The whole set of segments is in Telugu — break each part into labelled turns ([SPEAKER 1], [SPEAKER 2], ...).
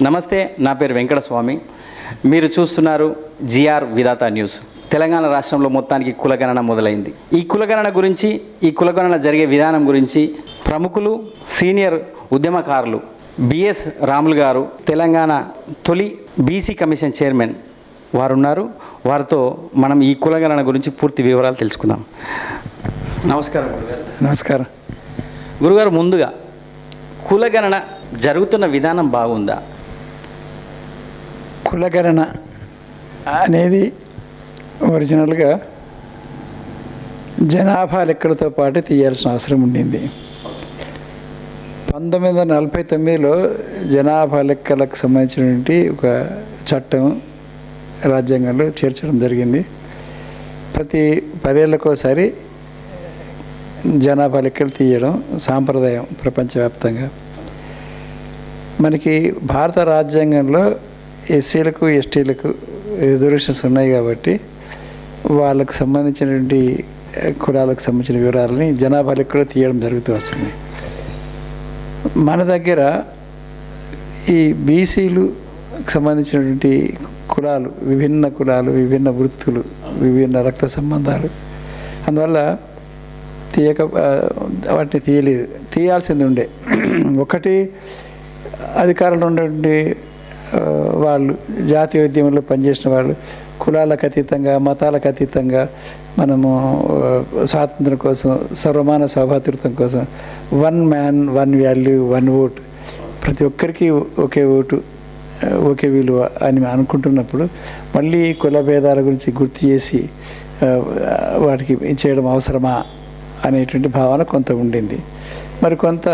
[SPEAKER 1] నమస్తే, నా పేరు వెంకటస్వామి. మీరు చూస్తున్నారు జిఆర్ విధాత న్యూస్. తెలంగాణ రాష్ట్రంలో మొత్తానికి కులగణన మొదలైంది. ఈ కులగణన గురించి, ఈ కులగణన జరిగే విధానం గురించి ప్రముఖులు, సీనియర్ ఉద్యమకారులు బిఎస్ రాములు గారు, తెలంగాణ తొలి బీసీ కమిషన్ చైర్మన్ వారు ఉన్నారు. వారితో మనం ఈ కులగణన గురించి పూర్తి వివరాలు తెలుసుకుందాం. నమస్కారం గురుగారు.
[SPEAKER 2] నమస్కారం
[SPEAKER 1] గురుగారు, ముందుగా కులగణన జరుగుతున్న విధానం బాగుందా?
[SPEAKER 2] కులగణన అనేది ఒరిజినల్గా జనాభా లెక్కలతో పాటు తీయాల్సిన అవసరం ఉండింది. 1949లో జనాభా లెక్కలకు సంబంధించినటువంటి ఒక చట్టం రాజ్యాంగంలో చేర్చడం జరిగింది. ప్రతి 10 ఏళ్ళకోసారి జనాభా లెక్కలు తీయడం సాంప్రదాయం ప్రపంచవ్యాప్తంగా. మనకి భారత రాజ్యాంగంలో ఎస్సీలకు, ఎస్టీలకు రిజర్వేషన్స్ ఉన్నాయి కాబట్టి వాళ్ళకు సంబంధించినటువంటి కులాలకు సంబంధించిన వివరాలని జనాభా లెక్కలో తీయడం జరుగుతూ వస్తుంది. మన దగ్గర ఈ బీసీలకు సంబంధించినటువంటి కులాలు, విభిన్న వృత్తులు, విభిన్న రక్త సంబంధాలు, అందువల్ల వాటిని తీయాల్సింది ఉండే. ఒకటి, అధికారంలో ఉన్నటువంటి వాళ్ళు, జాతీయ ఉద్యమంలో పనిచేసిన వాళ్ళు, కులాలకు అతీతంగా, మతాలకు అతీతంగా మనము స్వాతంత్రం కోసం, సర్వమాన సౌభాతృత్వం కోసం, 1 మ్యాన్ 1 వాల్యూ 1 ఓట్, ప్రతి ఒక్కరికి ఒకే ఓటు, ఒకే విలువ అని అనుకుంటున్నప్పుడు మళ్ళీ కుల భేదాల గురించి గుర్తు చేసి వాటికి చేయడం అవసరమా అనేటువంటి భావన కొంత ఉండింది. మరి కొంత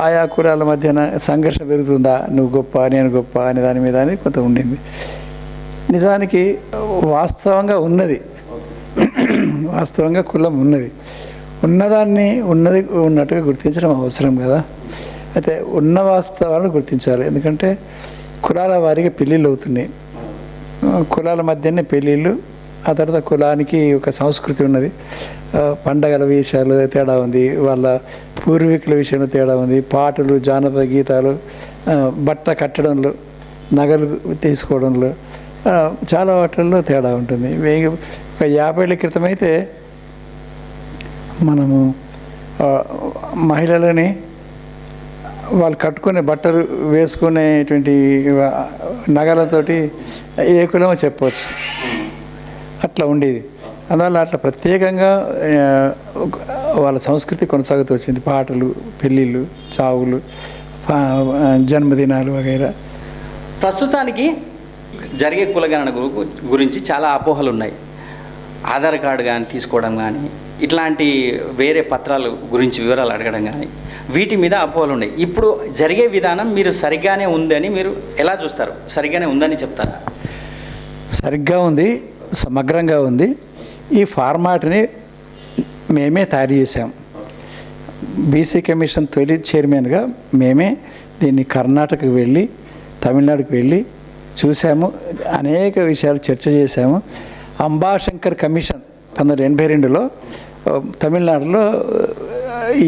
[SPEAKER 2] ఆయా కులాల మధ్యన సంఘర్షణ పెరుగుతుందా, నువ్వు గొప్ప నేను గొప్ప అనే దాని మీద అని కొంత ఉండింది. నిజానికి వాస్తవంగా కులం ఉన్నదాన్ని ఉన్నట్టుగా గుర్తించడం అవసరం కదా. అయితే ఉన్న వాస్తవాలను గుర్తించాలి. ఎందుకంటే కులాల వారికి పెళ్ళిళ్ళు అవుతున్నాయి, కులాల మధ్యనే పెళ్ళిళ్ళు, ఆ తర్వాత కులానికి ఒక సంస్కృతి ఉన్నది, పండగల విషయాలు తేడా ఉంది, వాళ్ళ పూర్వీకుల విషయంలో తేడా ఉంది, పాటలు, జానపద గీతాలు, బట్ట కట్టడంలో, నగలు తీసుకోవడంలో, చాలా వాటిల్లో తేడా ఉంటుంది. ఒక 50 ఏళ్ళ క్రితం అయితే మనము మహిళలని వాళ్ళు కట్టుకునే బట్టలు, వేసుకునేటువంటి నగలతోటి ఏ కులమో చెప్పవచ్చు, అట్లా ఉండేది. అందువల్ల అట్లా ప్రత్యేకంగా వాళ్ళ సంస్కృతి కొనసాగుతూ వచ్చింది. పాటలు, పెళ్ళిళ్ళు, చావులు, జన్మదినాలు వగైరా.
[SPEAKER 1] ప్రస్తుతానికి జరిగే కులగణన గురించి చాలా అపోహలు ఉన్నాయి. ఆధార్ కార్డు కానీ తీసుకోవడం కానీ, ఇట్లాంటి వేరే పత్రాల గురించి వివరాలు అడగడం కానీ, వీటి మీద అపోహలు ఉన్నాయి. ఇప్పుడు జరిగే విధానం మీరు సరిగ్గానే ఉందని మీరు ఎలా చూస్తారు? సరిగ్గానే ఉందని చెప్తారా?
[SPEAKER 2] సరిగ్గా ఉంది, సమగ్రంగా ఉంది. ఈ ఫార్మాట్ని మేమే తయారు చేసాం. బీసీ కమిషన్ తొలి చైర్మన్గా మేమే దీన్ని కర్ణాటకకు వెళ్ళి, తమిళనాడుకు వెళ్ళి చూసాము, అనేక విషయాలు చర్చ చేశాము. అంబాశంకర్ కమిషన్ 1982లో తమిళనాడులో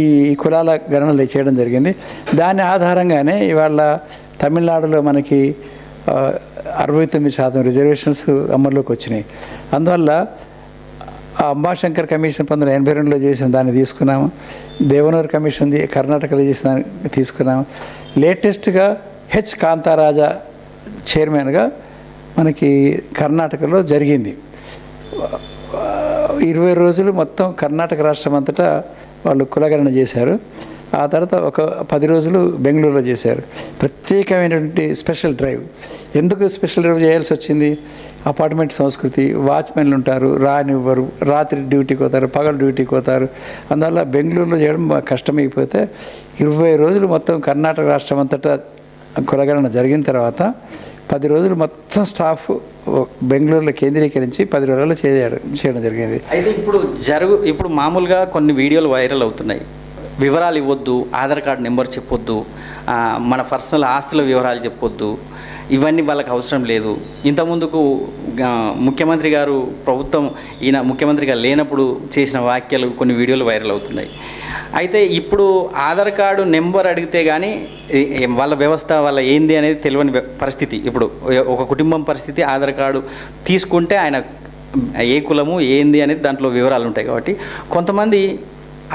[SPEAKER 2] ఈ కులాల గణనలు చేయడం జరిగింది. దాని ఆధారంగానే ఇవాళ తమిళనాడులో మనకి 69% రిజర్వేషన్స్ అమల్లోకి వచ్చినాయి. అందువల్ల ఆ అంబాశంకర్ కమిషన్ 1982లో చేసిన దాన్ని తీసుకున్నాము. దేవనూరు కమిషన్ కర్ణాటకలో చేసిన దాన్ని తీసుకున్నాము. లేటెస్ట్గా హెచ్ కాంతారాజా చైర్మన్గా మనకి కర్ణాటకలో జరిగింది. 20 రోజులు మొత్తం కర్ణాటక రాష్ట్రం అంతటా వాళ్ళు కులగణన చేశారు. ఆ తర్వాత ఒక 10 రోజులు బెంగళూరులో చేశారు. ప్రత్యేకమైనటువంటి స్పెషల్ డ్రైవ్. ఎందుకు స్పెషల్ డ్రైవ్ చేయాల్సి వచ్చింది? అపార్ట్మెంట్ సంస్కృతి, వాచ్మెన్లు ఉంటారు, రానివ్వరు, రాత్రి డ్యూటీకి పోతారు, పగలు డ్యూటీకి పోతారు. అందువల్ల బెంగళూరులో చేయడం కష్టమైపోతే 20 రోజులు మొత్తం కర్ణాటక రాష్ట్రం అంతటా కులగణన జరిగిన తర్వాత 10 రోజులు మొత్తం స్టాఫ్ బెంగళూరులో కేంద్రీకరించి 10 రోజుల్లో చేయడం జరిగింది.
[SPEAKER 1] అయితే ఇప్పుడు మామూలుగా కొన్ని వీడియోలు వైరల్ అవుతున్నాయి. వివరాలు ఇవ్వద్దు, ఆధార్ కార్డు నెంబర్ చెప్పొద్దు, మన పర్సనల్ ఆస్తుల వివరాలు చెప్పొద్దు, ఇవన్నీ వాళ్ళకి అవసరం లేదు. ఇంతకుముందుకు ముఖ్యమంత్రి గారు ఈయన ముఖ్యమంత్రిగా లేనప్పుడు చేసిన వ్యాఖ్యలు కొన్ని వీడియోలు వైరల్ అవుతున్నాయి. అయితే ఇప్పుడు ఆధార్ కార్డు నెంబర్ అడిగితే కానీ వాళ్ళ వ్యవస్థ వాళ్ళ ఏంది అనేది తెలియని పరిస్థితి. ఇప్పుడు ఒక కుటుంబం పరిస్థితి, ఆధార్ కార్డు తీసుకుంటే ఆయన ఏ కులము ఏంది అనేది దాంట్లో వివరాలు ఉంటాయి. కాబట్టి కొంతమంది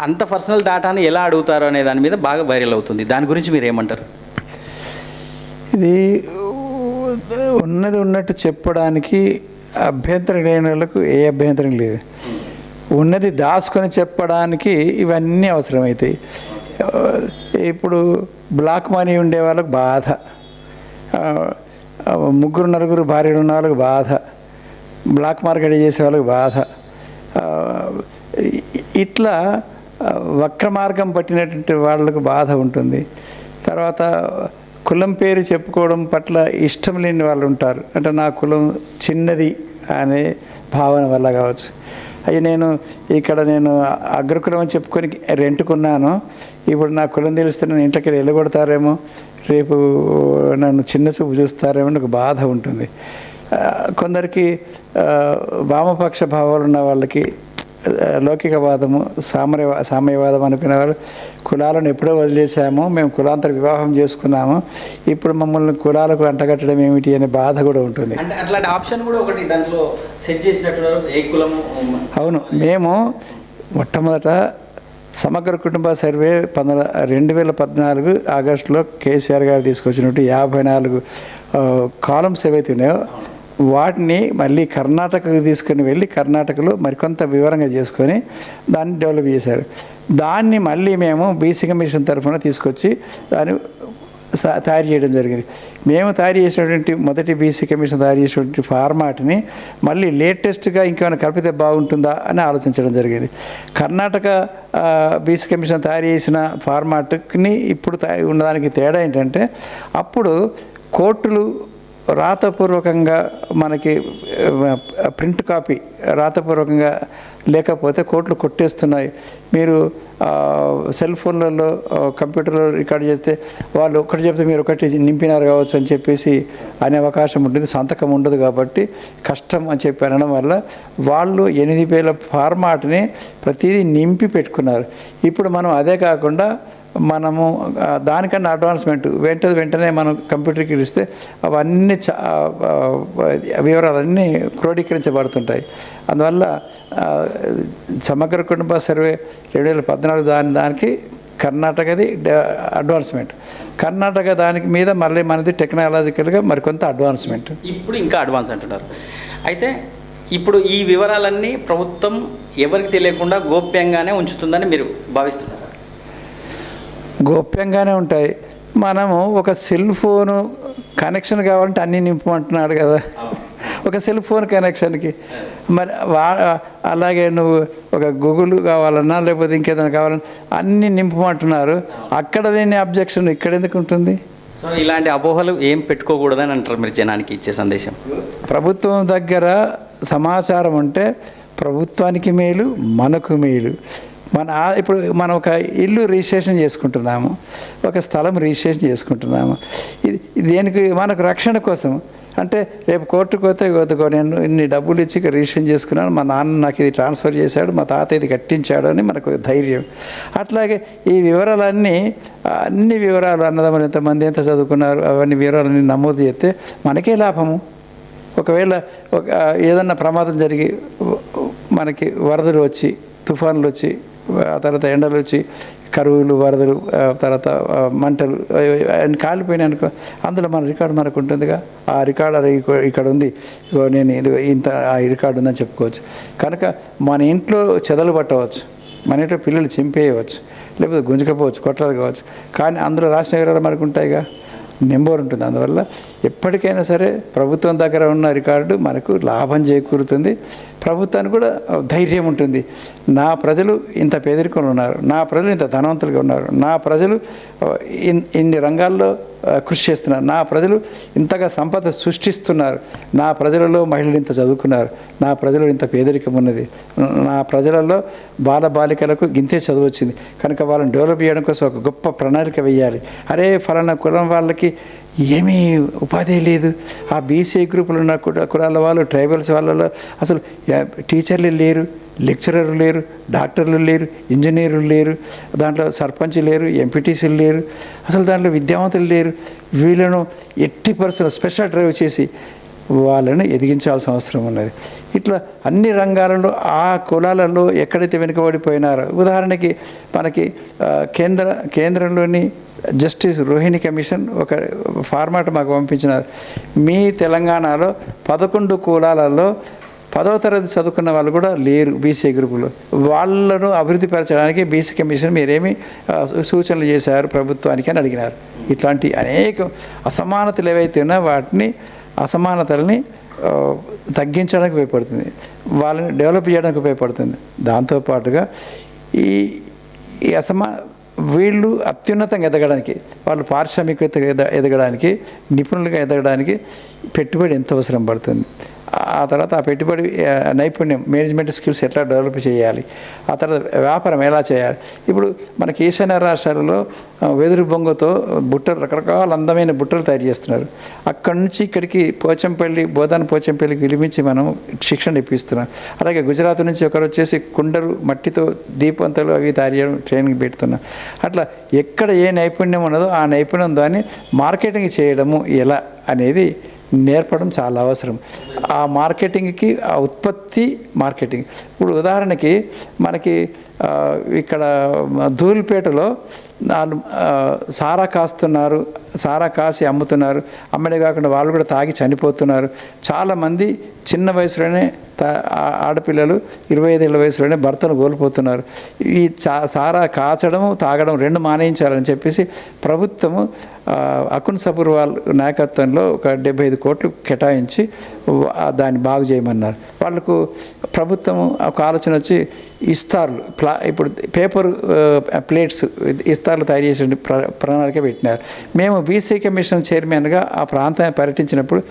[SPEAKER 1] అంత పర్సనల్ డేటాని ఎలా అడుగుతారు అనే దాని మీద బాగా వైరల్ అవుతుంది. దాని గురించి మీరు ఏమంటారు?
[SPEAKER 2] ఇది ఉన్నది ఉన్నట్టు చెప్పడానికి అభ్యంతరం లేని వాళ్ళకు ఏ అభ్యంతరం లేదు. ఉన్నది దాచుకొని చెప్పడానికి ఇవన్నీ అవసరమవుతాయి. ఇప్పుడు బ్లాక్ మనీ ఉండే వాళ్ళకు బాధ, 3-4 భార్యలు ఉన్న వాళ్ళకి బాధ, బ్లాక్ మార్కెట్ చేసే వాళ్ళకి బాధ, ఇట్లా వక్ర మార్గం పట్టినటువంటి వాళ్ళకు బాధ ఉంటుంది. తర్వాత కులం పేరు చెప్పుకోవడం పట్ల ఇష్టం లేని వాళ్ళు ఉంటారు. అంటే నా కులం చిన్నది అనే భావన వల్ల కావచ్చు. అవి నేను అగ్రకులం అని చెప్పుకొని రెంట్కున్నాను, ఇప్పుడు నా కులం తెలిస్తే నన్ను ఇంట్లోకి వెళ్ళగొడతారేమో, రేపు నన్ను చిన్న చూపు చూస్తారేమో నాకు బాధ ఉంటుంది. కొందరికి వామపక్ష భావాలు ఉన్న వాళ్ళకి లౌకికవాదము, సామ్యవాదం అనుకునే వాళ్ళు కులాలను ఎప్పుడో వదిలేసాము, మేము కులాంతర వివాహం చేసుకున్నాము, ఇప్పుడు మమ్మల్ని కులాలకు అంటగట్టడం ఏమిటి అనే బాధ కూడా ఉంటుంది.
[SPEAKER 1] అంటే అట్లాంటి ఆప్షన్ కూడా ఒకటి దాంట్లో సెట్ చేసినట్టున్నారు. ఏ కులము?
[SPEAKER 2] అవును, మేము మొట్టమొదట సమగ్ర కుటుంబ సర్వే 2014 ఆగస్టులో కేసీఆర్ గారు తీసుకొచ్చినట్టు 54 కాలమ్స్ ఏవైతే ఉన్నాయో వాటిని మళ్ళీ కర్ణాటకకు తీసుకుని వెళ్ళి కర్ణాటకలో మరికొంత వివరంగా చేసుకొని దాన్ని డెవలప్ చేశారు. దాన్ని మళ్ళీ మేము బీసీ కమిషన్ తరఫున తీసుకొచ్చి దాన్ని తయారు చేయడం జరిగింది. మేము తయారు చేసినటువంటి మొదటి బీసీ కమిషన్ తయారు చేసినటువంటి ఫార్మాట్ని మళ్ళీ లేటెస్ట్గా ఇంకేమైనా కలిపితే బాగుంటుందా అని ఆలోచించడం జరిగింది. కర్ణాటక బీసీ కమిషన్ తయారు చేసిన ఫార్మాట్ని ఇప్పుడు ఉన్నదానికి తేడా ఏంటంటే, అప్పుడు కోర్టులు రాతపూర్వకంగా మనకి ప్రింట్ కాపీ రాతపూర్వకంగా లేకపోతే కోర్టులు కొట్టేస్తున్నాయి. మీరు సెల్ ఫోన్లలో కంప్యూటర్లో రికార్డ్ చేస్తే వాళ్ళు ఒకటి చెప్తే మీరు ఒకటి నింపినారు కావచ్చు అని చెప్పేసి అనే అవకాశం ఉంటుంది, సంతకం ఉండదు కాబట్టి కష్టం అని చెప్పి అనడం వల్ల వాళ్ళు 8000 ఫార్మాట్ని ప్రతిదీ నింపి పెట్టుకున్నారు. ఇప్పుడు మనం అదే కాకుండా మనము దానికన్నా అడ్వాన్స్మెంట్ వెంటనే మనం కంప్యూటర్కి ఇస్తే అవన్నీ వివరాలన్నీ క్రోడీకరించబడుతుంటాయి. అందువల్ల సమగ్ర కుటుంబ సర్వే 2014 దానికి కర్ణాటకది అడ్వాన్స్మెంట్, కర్ణాటక దానికి మీద మళ్ళీ మనది టెక్నాలజికల్గా మరికొంత అడ్వాన్స్మెంట్.
[SPEAKER 1] ఇప్పుడు ఇంకా అడ్వాన్స్ అంటున్నారు. అయితే ఇప్పుడు ఈ వివరాలన్నీ ప్రభుత్వం ఎవరికి తెలియకుండా గోప్యంగానే ఉంచుతుందని మీరు భావిస్తున్నారు?
[SPEAKER 2] గోప్యంగానే ఉంటాయి. మనము ఒక సెల్ ఫోను కనెక్షన్ కావాలంటే అన్నీ నింపమంటున్నాడు కదా, ఒక సెల్ ఫోన్ కనెక్షన్కి. మరి అలాగే నువ్వు ఒక గూగుల్ కావాలన్నా లేకపోతే ఇంకేదైనా కావాలన్నా అన్నీ నింపమంటున్నారు. అక్కడ లేని అబ్జెక్షన్ ఇక్కడ ఎందుకు ఉంటుంది?
[SPEAKER 1] సో ఇలాంటి అపోహలు ఏం పెట్టుకోకూడదని అంటారు మీరు జనానికి ఇచ్చే సందేశం?
[SPEAKER 2] ప్రభుత్వం దగ్గర సమాచారం ఉంటే ప్రభుత్వానికి మేలు, మనకు మేలు. ఇప్పుడు మనం ఒక ఇల్లు రిజిస్ట్రేషన్ చేసుకుంటున్నాము, ఒక స్థలం రిజిస్ట్రేషన్ చేసుకుంటున్నాము. ఇది దేనికి? మనకు రక్షణ కోసం. అంటే రేపు కోర్టుకు పోతే నేను ఇన్ని డబ్బులు ఇచ్చి రిజిస్ట్రేషన్ చేసుకున్నాను, మా నాన్న నాకు ఇది ట్రాన్స్ఫర్ చేశాడు, మా తాత ఇది కట్టించాడు అని మనకు ధైర్యం. అట్లాగే ఈ వివరాలన్నీ అన్ని వివరాలు అన్నదమ్ములు ఎంతమంది ఎంత చదువుకున్నారు అవన్నీ వివరాలన్నీ నమోదు చేస్తే మనకే లాభము. ఒకవేళ ఏదన్నా ప్రమాదం జరిగి మనకి వరదలు వచ్చి, తుఫాన్లు వచ్చి, ఆ తర్వాత ఎండలు వచ్చి, కరువులు, వరదలు, తర్వాత మంటలు కాలిపోయినాయి అనుకో, అందులో మన రికార్డు మనకు ఉంటుందిగా. ఆ రికార్డు ఇక్కడ ఉంది, నేను ఇది ఇంత ఆ రికార్డు ఉందని చెప్పుకోవచ్చు. కనుక మన ఇంట్లో చెదలు పట్టవచ్చు, మన ఇంట్లో పిల్లలు చింపేయవచ్చు, లేకపోతే గుంజుకపోవచ్చు, కొట్లాలు కావచ్చు, కానీ అందులో రాసిన వివరాలు మనకు ఉంటాయిగా, నెంబర్ ఉంటుంది. అందువల్ల ఎప్పటికైనా సరే ప్రభుత్వం దగ్గర ఉన్న రికార్డు మనకు లాభం చేకూరుతుంది, ప్రభుత్వానికి కూడా ధైర్యం ఉంటుంది. నా ప్రజలు ఇంత పేదరికంలో ఉన్నారు, నా ప్రజలు ఇంత ధనవంతులుగా ఉన్నారు, నా ప్రజలు ఇన్ని రంగాల్లో కృషి చేస్తున్నారు. నా ప్రజలు ఇంతగా సంపద సృష్టిస్తున్నారు, నా ప్రజలలో మహిళలు ఇంత చదువుకున్నారు, నా ప్రజలు ఇంత పేదరికం ఉన్నది, నా ప్రజలలో బాలికలకు గింతే చదువు వచ్చింది కనుక వాళ్ళని డెవలప్ చేయడం కోసం ఒక గొప్ప ప్రణాళిక వేయాలి. అరే ఫలానా కులం వాళ్ళకి ఏమీ ఉపాధి లేదు, ఆ బీసీ గ్రూపులు ఉన్న కులాల వాళ్ళు, ట్రైబల్స్ వాళ్ళలో అసలు టీచర్లు లేరు, లెక్చరర్లు లేరు, డాక్టర్లు లేరు, ఇంజనీర్లు లేరు, దాంట్లో సర్పంచ్ లేరు, ఎంపీటీసీలు లేరు, అసలు దాంట్లో విద్యావంతులు లేరు. వీళ్ళను 80% స్పెషల్ డ్రైవ్ చేసి వాళ్ళని ఎదిగించాల్సిన అవసరం ఉన్నది. ఇట్లా అన్ని రంగాలలో ఆ కులాలలో ఎక్కడైతే వెనుకబడిపోయినారో, ఉదాహరణకి మనకి కేంద్రంలోని జస్టిస్ రోహిణి కమిషన్ ఒక ఫార్మాట్ మాకు పంపించినారు. మీ తెలంగాణలో 11 కులాలలో 10వ తరగతి చదువుకున్న వాళ్ళు కూడా లేరు బీసీ గ్రూపులో. వాళ్ళను అభివృద్ధి పరచడానికి బీసీ కమిషన్ మీరేమి సూచనలు చేశారు ప్రభుత్వానికి అని అడిగినారు. ఇట్లాంటి అనేక అసమానతలు ఏవైతే ఉన్నాయో వాటిని అసమానతల్ని తగ్గించడానికి ఉపయోగపడుతుంది, వాళ్ళని డెవలప్ చేయడానికి ఉపయోగపడుతుంది. దాంతోపాటుగా ఈ వీళ్ళు అత్యున్నతంగా ఎదగడానికి, వాళ్ళు పారిశ్రామికవేత్తగా ఎదగడానికి, నిపుణులుగా ఎదగడానికి పెట్టుబడి ఎంత అవసరం పడుతుంది, ఆ తర్వాత ఆ పెట్టుబడి నైపుణ్యం, మేనేజ్మెంట్ స్కిల్స్ ఎట్లా డెవలప్ చేయాలి, ఆ తర్వాత వ్యాపారం ఎలా చేయాలి. ఇప్పుడు మనకి ఈశాన్య రాష్ట్రాలలో వెదురు బొంగతో బుట్టలు, రకరకాల అందమైన బుట్టలు తయారు చేస్తున్నారు. అక్కడి నుంచి ఇక్కడికి బోధాన పోచంపల్లికి విలిపించి మనం శిక్షణ ఇప్పిస్తున్నాం. అలాగే గుజరాత్ నుంచి ఒకరు వచ్చేసి కుండలు, మట్టితో దీపంతలు అవి తయారు చేయడం ట్రైనింగ్ పెడుతున్నాం. అట్లా ఎక్కడ ఏ నైపుణ్యం ఉన్నదో ఆ నైపుణ్యం దాన్ని మార్కెటింగ్ చేయడము ఎలా అనేది నేర్పడం చాలా అవసరం. ఆ మార్కెటింగ్కి, ఆ ఉత్పత్తి మార్కెటింగ్. ఇప్పుడు ఉదాహరణకి మనకి ఇక్కడ ధూళిపేటలో వాళ్ళు సారా కాస్తున్నారు, సారా కాసి అమ్ముతున్నారు. అమ్మడే కాకుండా వాళ్ళు కూడా తాగి చనిపోతున్నారు. చాలామంది చిన్న వయసులోనే ఆడపిల్లలు 25 ఏళ్ళ వయసులోనే భర్తను కోల్పోతున్నారు. ఈ సారా కాచడం, తాగడం 2 మానేయించాలని చెప్పేసి ప్రభుత్వము అకున్ సబర్వాల్ నాయకత్వంలో ఒక 75 కోట్లు కేటాయించి దాన్ని బాగు చేయమన్నారు. వాళ్ళకు ప్రభుత్వం ఒక ఆలోచన వచ్చి ఇస్తార్లు, ఇప్పుడు పేపర్ ప్లేట్స్ ఇస్తార్లు తయారు చేసే ప్రణాళిక పెట్టినారు. మేము బీసీ కమిషన్ చైర్మన్గా ఆ ప్రాంతాన్ని పర్యటించినప్పుడు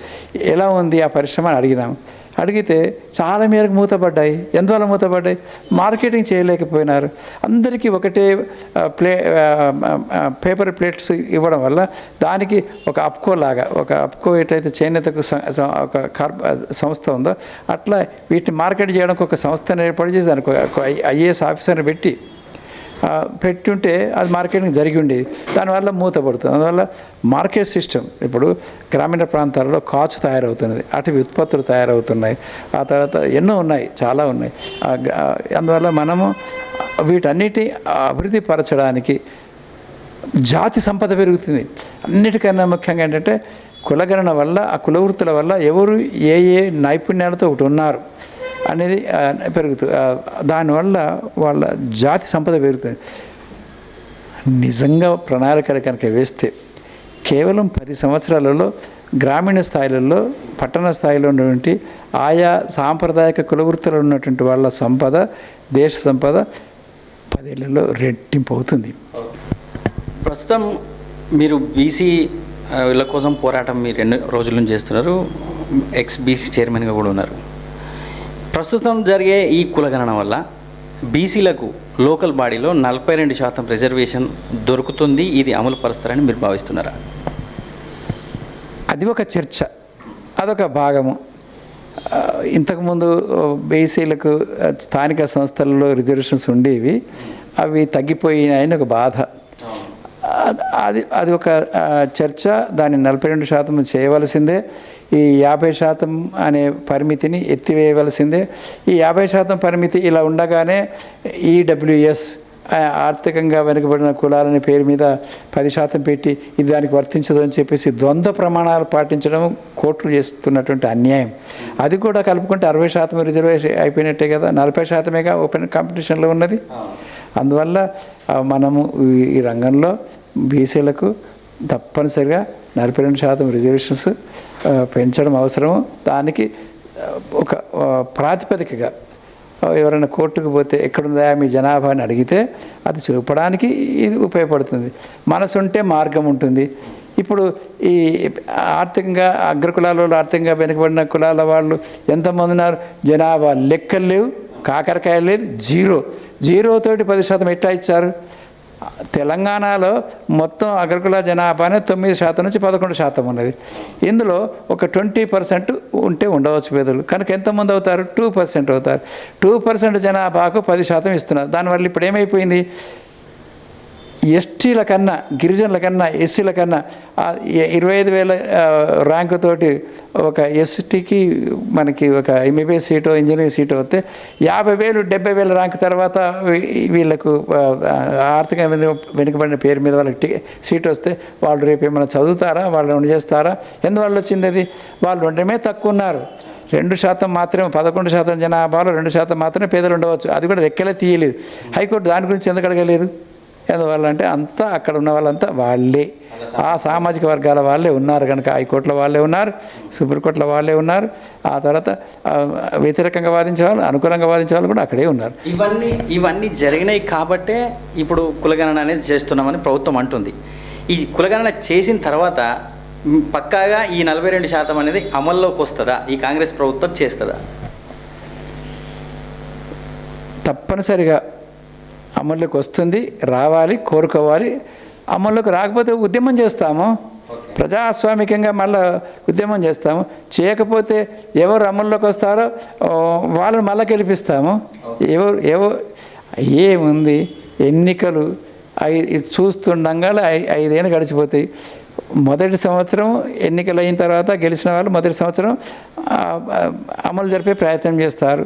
[SPEAKER 2] ఎలా ఉంది ఆ పరిశ్రమ అని అడిగినాము. అడిగితే చాలా మేరకు మూతపడ్డాయి. ఎందువల్ల మూతపడ్డాయి? మార్కెటింగ్ చేయలేకపోయినారు. అందరికీ ఒకటే పేపర్ ప్లేట్స్ ఇవ్వడం వల్ల దానికి ఒక అప్కో లాగా, ఒక అప్కో ఎట్లయితే చేనేతకు ఒక సంస్థ ఉందో అట్లా వీటిని మార్కెట్ చేయడానికి ఒక సంస్థను ఏర్పాటు చేసి దానికి ఐఏఎస్ ఆఫీసర్ని పెట్టుంటే అది మార్కెటింగ్ జరిగి ఉండేది. దానివల్ల మూతపడుతుంది. అందువల్ల మార్కెట్ సిస్టమ్, ఇప్పుడు గ్రామీణ ప్రాంతాలలో కాచు తయారవుతున్నది, అటవీ ఉత్పత్తులు తయారవుతున్నాయి, ఆ తర్వాత ఎన్నో ఉన్నాయి, చాలా ఉన్నాయి. అందువల్ల మనము వీటన్నిటి అభివృద్ధి పరచడానికి జాతి సంపద పెరుగుతుంది. అన్నిటికన్నా ముఖ్యంగా ఏంటంటే కులగణన వల్ల, ఆ కులవృత్తుల వల్ల ఎవరు ఏ నైపుణ్యాలతో ఒకటి ఉన్నారు అనేది పెరుగుతుంది. దానివల్ల వాళ్ళ జాతి సంపద పెరుగుతుంది. నిజంగా ప్రణాళికలు కనుక వేస్తే కేవలం 10 సంవత్సరాలలో గ్రామీణ స్థాయిలలో, పట్టణ స్థాయిలో ఉన్నటువంటి ఆయా సాంప్రదాయక కులవృత్తులు ఉన్నటువంటి వాళ్ళ సంపద, దేశ సంపద 10 ఏళ్లలో రెట్టింపు అవుతుంది.
[SPEAKER 1] ప్రస్తుతం మీరు బీసీ వీళ్ళ కోసం పోరాటం మీరు ఎన్నో రోజుల నుంచి చేస్తున్నారు, ఎక్స్-బీసీ చైర్మన్గా కూడా ఉన్నారు. ప్రస్తుతం జరిగే ఈ కులగణన వల్ల బీసీలకు లోకల్ బాడీలో 42% రిజర్వేషన్ దొరుకుతుంది. ఇది అమలు పరుస్తారని మీరు భావిస్తున్నారా?
[SPEAKER 2] అది ఒక చర్చ, అదొక భాగము. ఇంతకుముందు బీసీలకు స్థానిక సంస్థలలో రిజర్వేషన్స్ ఉండేవి, అవి తగ్గిపోయినాయని ఒక బాధ. అది ఒక చర్చ. దాన్ని 42% చేయవలసిందే. ఈ 50% అనే పరిమితిని ఎత్తివేయవలసిందే. ఈ 50% పరిమితి ఇలా ఉండగానే ఈడబ్ల్యూఎస్, ఆర్థికంగా వెనుకబడిన కులాలని పేరు మీద 10% పెట్టి ఇది దానికి వర్తించదు అని చెప్పేసి ద్వంద్వ ప్రమాణాలు పాటించడం కోర్టులు చేస్తున్నటువంటి అన్యాయం. అది కూడా కలుపుకుంటే 60% రిజర్వేషన్ అయిపోయినట్టే కదా. 40%గా ఓపెన్ కాంపిటీషన్లో ఉన్నది. అందువల్ల మనము ఈ రంగంలో బీసీలకు తప్పనిసరిగా 42% రిజర్వేషన్స్ పెంచడం అవసరము. దానికి ఒక ప్రాతిపదికగా ఎవరైనా కోర్టుకు పోతే ఎక్కడుందా మీ జనాభా అని అడిగితే అది చూపడానికి ఇది ఉపయోగపడుతుంది. మనసు ఉంటే మార్గం ఉంటుంది. ఇప్పుడు ఈ ఆర్థికంగా అగ్రకులాల వాళ్ళు, ఆర్థికంగా వెనుకబడిన కులాల వాళ్ళు ఎంతమంది ఉన్నారు? జనాభా లెక్కలు లేవు, కాకరకాయ లేదు, జీరోతోటి 10% ఎట్లా ఇచ్చారు? తెలంగాణలో మొత్తం అగ్రకుల జనాభానే 9% నుంచి 11% ఉన్నది. ఇందులో ఒక 20% ఉంటే ఉండవచ్చు పేదలు. కనుక ఎంతమంది అవుతారు? 2% అవుతారు. 2% జనాభాకు 10% ఇస్తున్నారు. దానివల్ల ఇప్పుడు ఏమైపోయింది? ఎస్టీల కన్నా, గిరిజనుల కన్నా, ఎస్సీల కన్నా 25,000 ర్యాంకుతోటి ఒక ఎస్టీకి మనకి ఒక ఎంబీబీఎస్ సీటో ఇంజనీరింగ్ సీటో వస్తే 50,000 70,000 ర్యాంక్ తర్వాత వీళ్ళకు ఆర్థిక వెనుకబడిన పేరు మీద వాళ్ళకి సీట్ వస్తే వాళ్ళు రేపు ఏమైనా చదువుతారా? వాళ్ళు ఏమైనా చేస్తారా? ఎందువల్ల వచ్చింది అది? వాళ్ళు ఉండడమే తక్కువ ఉన్నారు. 2% మాత్రమే, 11% జనాభాలో 2% మాత్రమే పేదలు ఉండవచ్చు. అది కూడా లెక్కలే తీయలేదు. హైకోర్టు దాని గురించి ఎందుకు అడగలేదు? ఎందువల్ల అంటే అంతా అక్కడ ఉన్న వాళ్ళంతా వాళ్ళే, ఆ సామాజిక వర్గాల వాళ్ళే ఉన్నారు కనుక హైకోర్టులో వాళ్ళే ఉన్నారు, సుప్రీంకోర్టులో వాళ్ళే ఉన్నారు. ఆ తర్వాత వ్యతిరేకంగా వాదించే వాళ్ళు, అనుకూలంగా వాదించే వాళ్ళు కూడా అక్కడే ఉన్నారు.
[SPEAKER 1] ఇవన్నీ జరిగినాయి కాబట్టే ఇప్పుడు కులగణన అనేది చేస్తున్నామని ప్రభుత్వం అంటుంది. ఈ కులగణన చేసిన తర్వాత పక్కాగా ఈ 42% అనేది అమల్లోకి వస్తుందా? ఈ కాంగ్రెస్ ప్రభుత్వం చేస్తుందా?
[SPEAKER 2] తప్పనిసరిగా అమల్లోకి వస్తుంది, రావాలి, కోరుకోవాలి. అమల్లోకి రాకపోతే ఉద్యమం చేస్తాము, ప్రజాస్వామికంగా మళ్ళీ ఉద్యమం చేస్తాము. చేయకపోతే ఎవరు అమల్లోకి వస్తారో వాళ్ళని మళ్ళీ గెలిపిస్తాము. ఏముంది, ఎన్నికలు చూస్తుండగా 5 ఏళ్ళు గడిచిపోతాయి. మొదటి సంవత్సరం ఎన్నికలు అయిన తర్వాత గెలిచిన వాళ్ళు మొదటి సంవత్సరం అమలు జరిపే ప్రయత్నం చేస్తారు.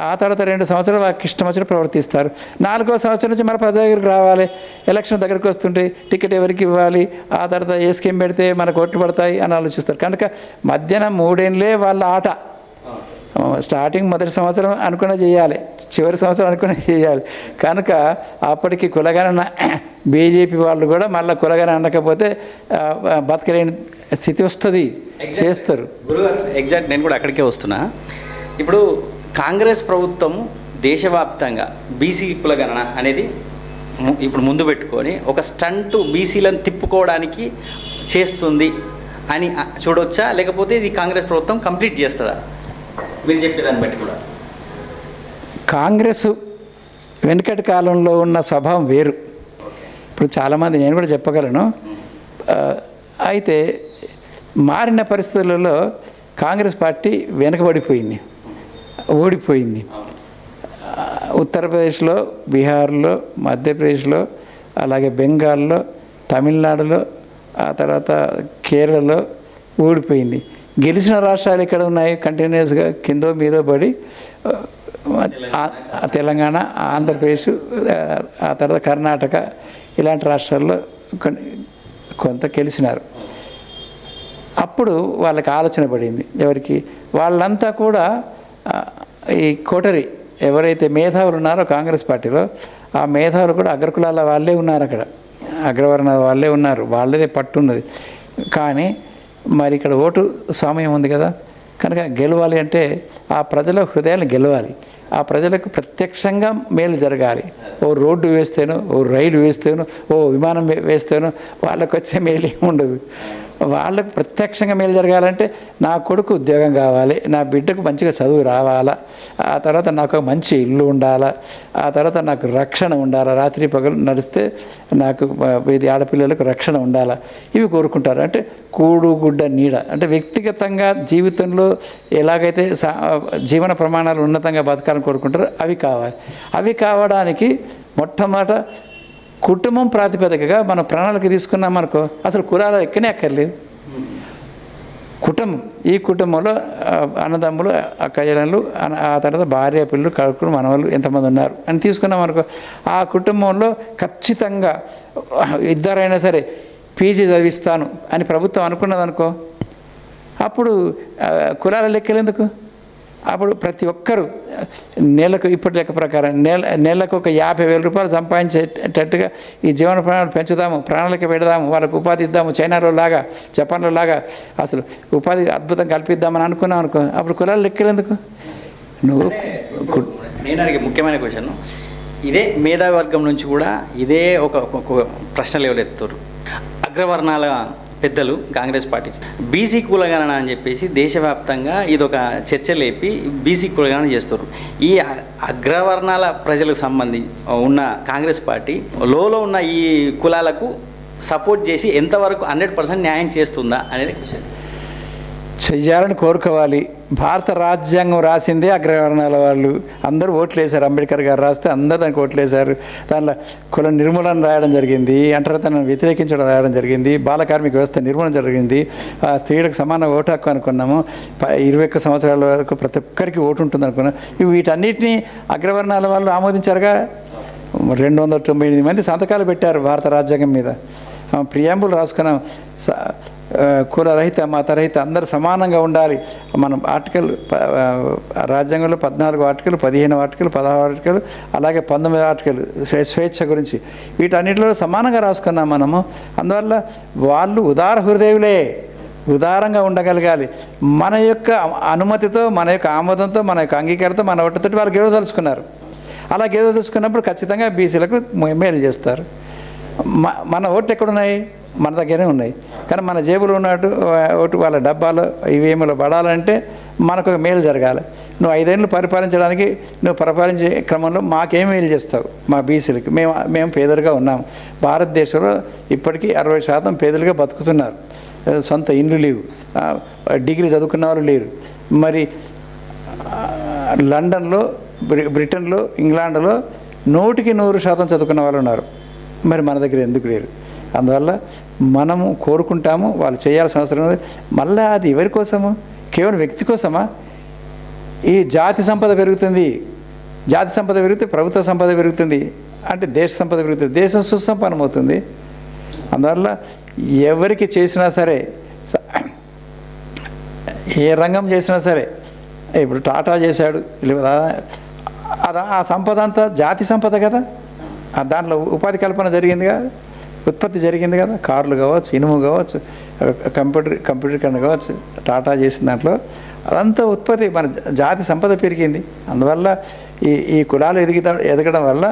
[SPEAKER 2] ఆ తర్వాత 2 సంవత్సరాలు వాళ్ళకి ఇష్టం వచ్చిన ప్రవర్తిస్తారు. 4వ సంవత్సరం నుంచి మన ప్రజల దగ్గరికి రావాలి, ఎలక్షన్ దగ్గరికి వస్తుంటే టికెట్ ఎవరికి ఇవ్వాలి, ఆ తర్వాత ఏ స్కీమ్ పెడితే మనకు ఓట్లు పడతాయి అని ఆలోచిస్తారు. కనుక మధ్యాహ్నం 3 ఏళ్ళే వాళ్ళ ఆట. స్టార్టింగ్ మొదటి సంవత్సరం అనుకునే చేయాలి, చివరి సంవత్సరం అనుకునే చేయాలి. కనుక అప్పటికి కులగణన బీజేపీ వాళ్ళు కూడా మళ్ళీ కులగణన అనకపోతే బతకలేని స్థితి వస్తుంది, చేస్తారు.
[SPEAKER 1] గురుగారు, ఎగ్జాక్ట్ నేను కూడా అక్కడికే వస్తున్నా. ఇప్పుడు కాంగ్రెస్ ప్రభుత్వం దేశవ్యాప్తంగా బీసీ కులగణన అనేది ఇప్పుడు ముందు పెట్టుకొని ఒక స్టంటు బీసీలను తిప్పుకోవడానికి చేస్తుంది అని చూడవచ్చా? లేకపోతే ఇది కాంగ్రెస్ ప్రభుత్వం కంప్లీట్ చేస్తుందా? మీరు చెప్పేదాన్ని బట్టి కూడా
[SPEAKER 2] కాంగ్రెస్ వెనుకటి కాలంలో ఉన్న స్వభావం వేరు. ఇప్పుడు చాలామంది, నేను కూడా చెప్పగలను. అయితే మారిన పరిస్థితులలో కాంగ్రెస్ పార్టీ వెనుకబడిపోయింది, ఓడిపోయింది. ఉత్తరప్రదేశ్లో, బీహార్లో, మధ్యప్రదేశ్లో, అలాగే బెంగాల్లో, తమిళనాడులో, ఆ తర్వాత కేరళలో ఓడిపోయింది. గెలిచిన రాష్ట్రాలు ఎక్కడ ఉన్నాయి? కంటిన్యూస్గా కిందో మీదో పడి తెలంగాణ, ఆంధ్రప్రదేశ్, ఆ తర్వాత కర్ణాటక ఇలాంటి రాష్ట్రాల్లో కొంత గెలిచినారు. అప్పుడు వాళ్ళకి ఆలోచన పడింది. ఎవరికి? వాళ్ళంతా కూడా ఈ కోటరీ ఎవరైతే మేధావులు ఉన్నారో కాంగ్రెస్ పార్టీలో, ఆ మేధావులు కూడా అగ్రకులాల వాళ్ళే ఉన్నారు, అక్కడ అగ్రవర్ణ వాళ్ళే ఉన్నారు, వాళ్ళదే పట్టున్నది. కానీ మరి ఇక్కడ ఓటు స్వామ్యం ఉంది కదా, కనుక గెలవాలి అంటే ఆ ప్రజల హృదయాలు గెలవాలి, ఆ ప్రజలకు ప్రత్యక్షంగా మేలు జరగాలి. ఓ రోడ్డు వేస్తేనో, ఓ రైలు వేస్తేనో, ఓ విమానం వేస్తేనో వాళ్ళకు వచ్చే మేలు ఏమి ఉండదు. వాళ్ళకు ప్రత్యక్షంగా మేలు జరగాలంటే నా కొడుకు ఉద్యోగం కావాలి, నా బిడ్డకు మంచిగా చదువు రావాలా, ఆ తర్వాత నాకు మంచి ఇల్లు ఉండాలా, ఆ తర్వాత నాకు రక్షణ ఉండాలా, రాత్రి పగలు నడిస్తే నాకు ఇది ఆడపిల్లలకు రక్షణ ఉండాలా, ఇవి కోరుకుంటారు. అంటే కూడు గుడ్డ నీడ, అంటే వ్యక్తిగతంగా జీవితంలో ఎలాగైతే జీవన ప్రమాణాలు ఉన్నతంగా బతకాలని కోరుకుంటారో అవి కావాలి. అవి కావడానికి మొట్టమొదట కుటుంబం ప్రాతిపదికగా మనం ప్రణాళిక తీసుకున్నామనుకో, అసలు కులాలు ఎక్కనే అక్కర్లేదు. కుటుంబం, ఈ కుటుంబంలో అన్నదమ్ములు, అక్కజనులు, ఆ తర్వాత భార్య, పిల్లలు, కడుకులు, మనవాళ్ళు ఎంతమంది ఉన్నారు అని తీసుకున్నాం అనుకో, ఆ కుటుంబంలో ఖచ్చితంగా ఇద్దరైనా సరే పీజీ చదివిస్తాను అని ప్రభుత్వం అనుకున్నదనుకో, అప్పుడు కులాల లెక్కలు ఎందుకు? అప్పుడు ప్రతి ఒక్కరూ నెలకు, ఇప్పటి లెక్క ప్రకారం నెలకు ఒక 50,000 రూపాయలు సంపాదించేటట్టుగా ఈ జీవన ప్రమాణాలు పెంచుదాము, ప్రణాళిక పెడదాము, వాళ్ళకు ఉపాధి ఇద్దాము, చైనాలో లాగా, జపాన్లో లాగా అసలు ఉపాధి అద్భుతం కల్పిద్దామని అనుకున్నాం అనుకో, అప్పుడు కులాలు లెక్కలు ఎందుకు? నువ్వు
[SPEAKER 1] నేను అడిగే ముఖ్యమైన క్వశ్చన్ ఇదే. మేధావి వర్గం నుంచి కూడా ఇదే ఒక ప్రశ్న లేవలెత్తారు. అగ్రవర్ణాల పెద్దలు కాంగ్రెస్ పార్టీ బీసీ కులగణన అని చెప్పేసి దేశవ్యాప్తంగా ఇదొక చర్చ లేపి బీసీ కులగణన చేస్తారు. ఈ అగ్రవర్ణాల ప్రజలకు సంబంధించి ఉన్న కాంగ్రెస్ పార్టీ లోలో ఉన్న ఈ కులాలకు సపోర్ట్ చేసి ఎంతవరకు 100% న్యాయం చేస్తుందా అనేది క్వశ్చన్.
[SPEAKER 2] చెయ్యాలని కోరుకోవాలి. భారత రాజ్యాంగం రాసిందే అగ్రవర్ణాల వాళ్ళు. అందరూ ఓట్లు వేశారు. అంబేద్కర్ గారు రాస్తే అందరూ దానికి ఓట్లు వేశారు. దానిలో కుల నిర్మూలన రాయడం జరిగింది, అంటరానితనాన్ని వ్యతిరేకించడం రాయడం జరిగింది, బాల కార్మిక వ్యవస్థ నిర్మూలన జరిగింది, స్త్రీలకు సమాన ఓటు హక్కు అనుకున్నాము, 21 సంవత్సరాల వరకు ప్రతి ఒక్కరికి ఓటు ఉంటుంది అనుకున్నాం. వీటన్నిటినీ అగ్రవర్ణాల వాళ్ళు ఆమోదించారుగా. 298 మంది సంతకాలు పెట్టారు భారత రాజ్యాంగం మీద. ప్రియాంబుల్ రాసుకున్నాం, కులరహిత మతరహిత అందరూ సమానంగా ఉండాలి. మనం ఆర్టికల్ రాజ్యాంగంలో 14 ఆర్టికల్, 15 ఆర్టికల్, 16 ఆర్టికల్, అలాగే 19 ఆర్టికల్ స్వేచ్ఛ గురించి వీటన్నిటిలో సమానంగా రాసుకున్నాం మనము. అందువల్ల వాళ్ళు ఉదార హృదయులే, ఉదారంగా ఉండగలగాలి. మన యొక్క అనుమతితో, మన యొక్క ఆమోదంతో, మన యొక్క అంగీకారంతో, మన ఓటుతో వాళ్ళు గెలవదలుచుకున్నారు. అలా గెలవదలుచుకున్నప్పుడు ఖచ్చితంగా బీసీలకు మేలు చేస్తారు. మన ఓట్లు ఎక్కడున్నాయి? మన దగ్గరే ఉన్నాయి. కానీ మన జేబులో ఉన్నట్టు ఓటు వాళ్ళ డబ్బాలో ఈవీఎంలో పడాలంటే మనకు ఒక మేలు జరగాలి. నువ్వు 5 ఏళ్ళు పరిపాలించడానికి నువ్వు పరిపాలించే క్రమంలో మాకేం మేలు చేస్తావు? మా బీసీలకి మేము పేదలుగా ఉన్నాము. భారతదేశంలో ఇప్పటికీ 60% పేదలుగా బతుకుతున్నారు. సొంత ఇండ్లు లేవు, డిగ్రీ చదువుకున్న వాళ్ళు లేరు. మరి లండన్లో, బ్రిటన్లో, ఇంగ్లాండ్లో 100% చదువుకున్న వాళ్ళు ఉన్నారు. మరి మన దగ్గర ఎందుకు లేరు? అందువల్ల మనము కోరుకుంటాము, వాళ్ళు చేయాల్సిన అవసరం ఉంది. మళ్ళీ అది ఎవరి కోసము? కేవలం వ్యక్తి కోసమా? ఈ జాతి సంపద పెరుగుతుంది. జాతి సంపద పెరిగితే ప్రభుత్వ సంపద పెరుగుతుంది, అంటే దేశ సంపద పెరుగుతుంది, దేశం సుసంపన్నమవుతుంది. అందువల్ల ఎవరికి చేసినా సరే, ఏ రంగం చేసినా సరే, ఇప్పుడు టాటా చేశాడు, ఆ సంపద అంతా జాతి సంపద కదా. దాంట్లో ఉపాధి కల్పన జరిగింది కదా, ఉత్పత్తి జరిగింది కదా. కార్లు కావచ్చు, ఇనుము కావచ్చు, కంప్యూటరీకరణ కావచ్చు, టాటా చేసిన దాంట్లో అదంతా ఉత్పత్తి, మన జాతి సంపద పెరిగింది. అందువల్ల ఈ కులాలు ఎదగడం వల్ల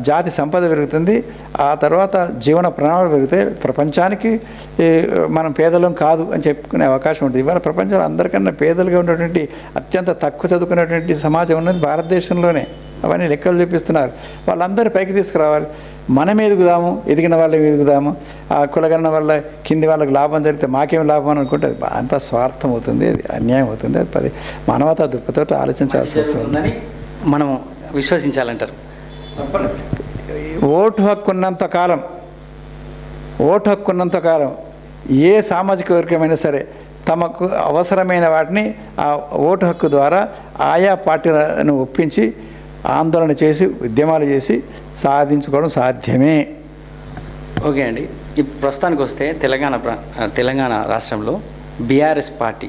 [SPEAKER 2] జాతి సంపద పెరుగుతుంది. ఆ తర్వాత జీవన ప్రణాళిక పెరుగుతాయి. ప్రపంచానికి మనం పేదలం కాదు అని చెప్పుకునే అవకాశం ఉంటుంది. ఇవాళ ప్రపంచంలో అందరికన్నా పేదలుగా ఉన్నటువంటి, అత్యంత తక్కువ చదువుకున్నటువంటి సమాజం ఉన్నది భారతదేశంలోనే. అవన్నీ లెక్కలు చూపిస్తున్నారు. వాళ్ళందరూ పైకి తీసుకురావాలి. మనం ఎదుగుదాము, ఎదిగిన వాళ్ళని ఎదుగుదాము. ఆ కులగణన వల్ల కింది వాళ్ళకి లాభం జరిగితే మాకేం లాభం అని అనుకుంటే అది అంత స్వార్థం అవుతుంది, అది అన్యాయం అవుతుంది. అది మానవతా దృక్పథంతో ఆలోచించాల్సి వస్తుంది.
[SPEAKER 1] మనం విశ్వసించాలంటారు.
[SPEAKER 2] ఓటు హక్కు ఉన్నంత కాలం ఏ సామాజిక వర్గమైనా సరే తమకు అవసరమైన వాటిని ఆ ఓటు హక్కు ద్వారా ఆయా పార్టీలను ఒప్పించి ఆందోళన చేసి, ఉద్యమాలు చేసి సాధించుకోవడం సాధ్యమే.
[SPEAKER 1] ఓకే అండి. ఇప్పుడు ప్రస్తుతానికి వస్తే తెలంగాణ రాష్ట్రంలో బీఆర్ఎస్ పార్టీ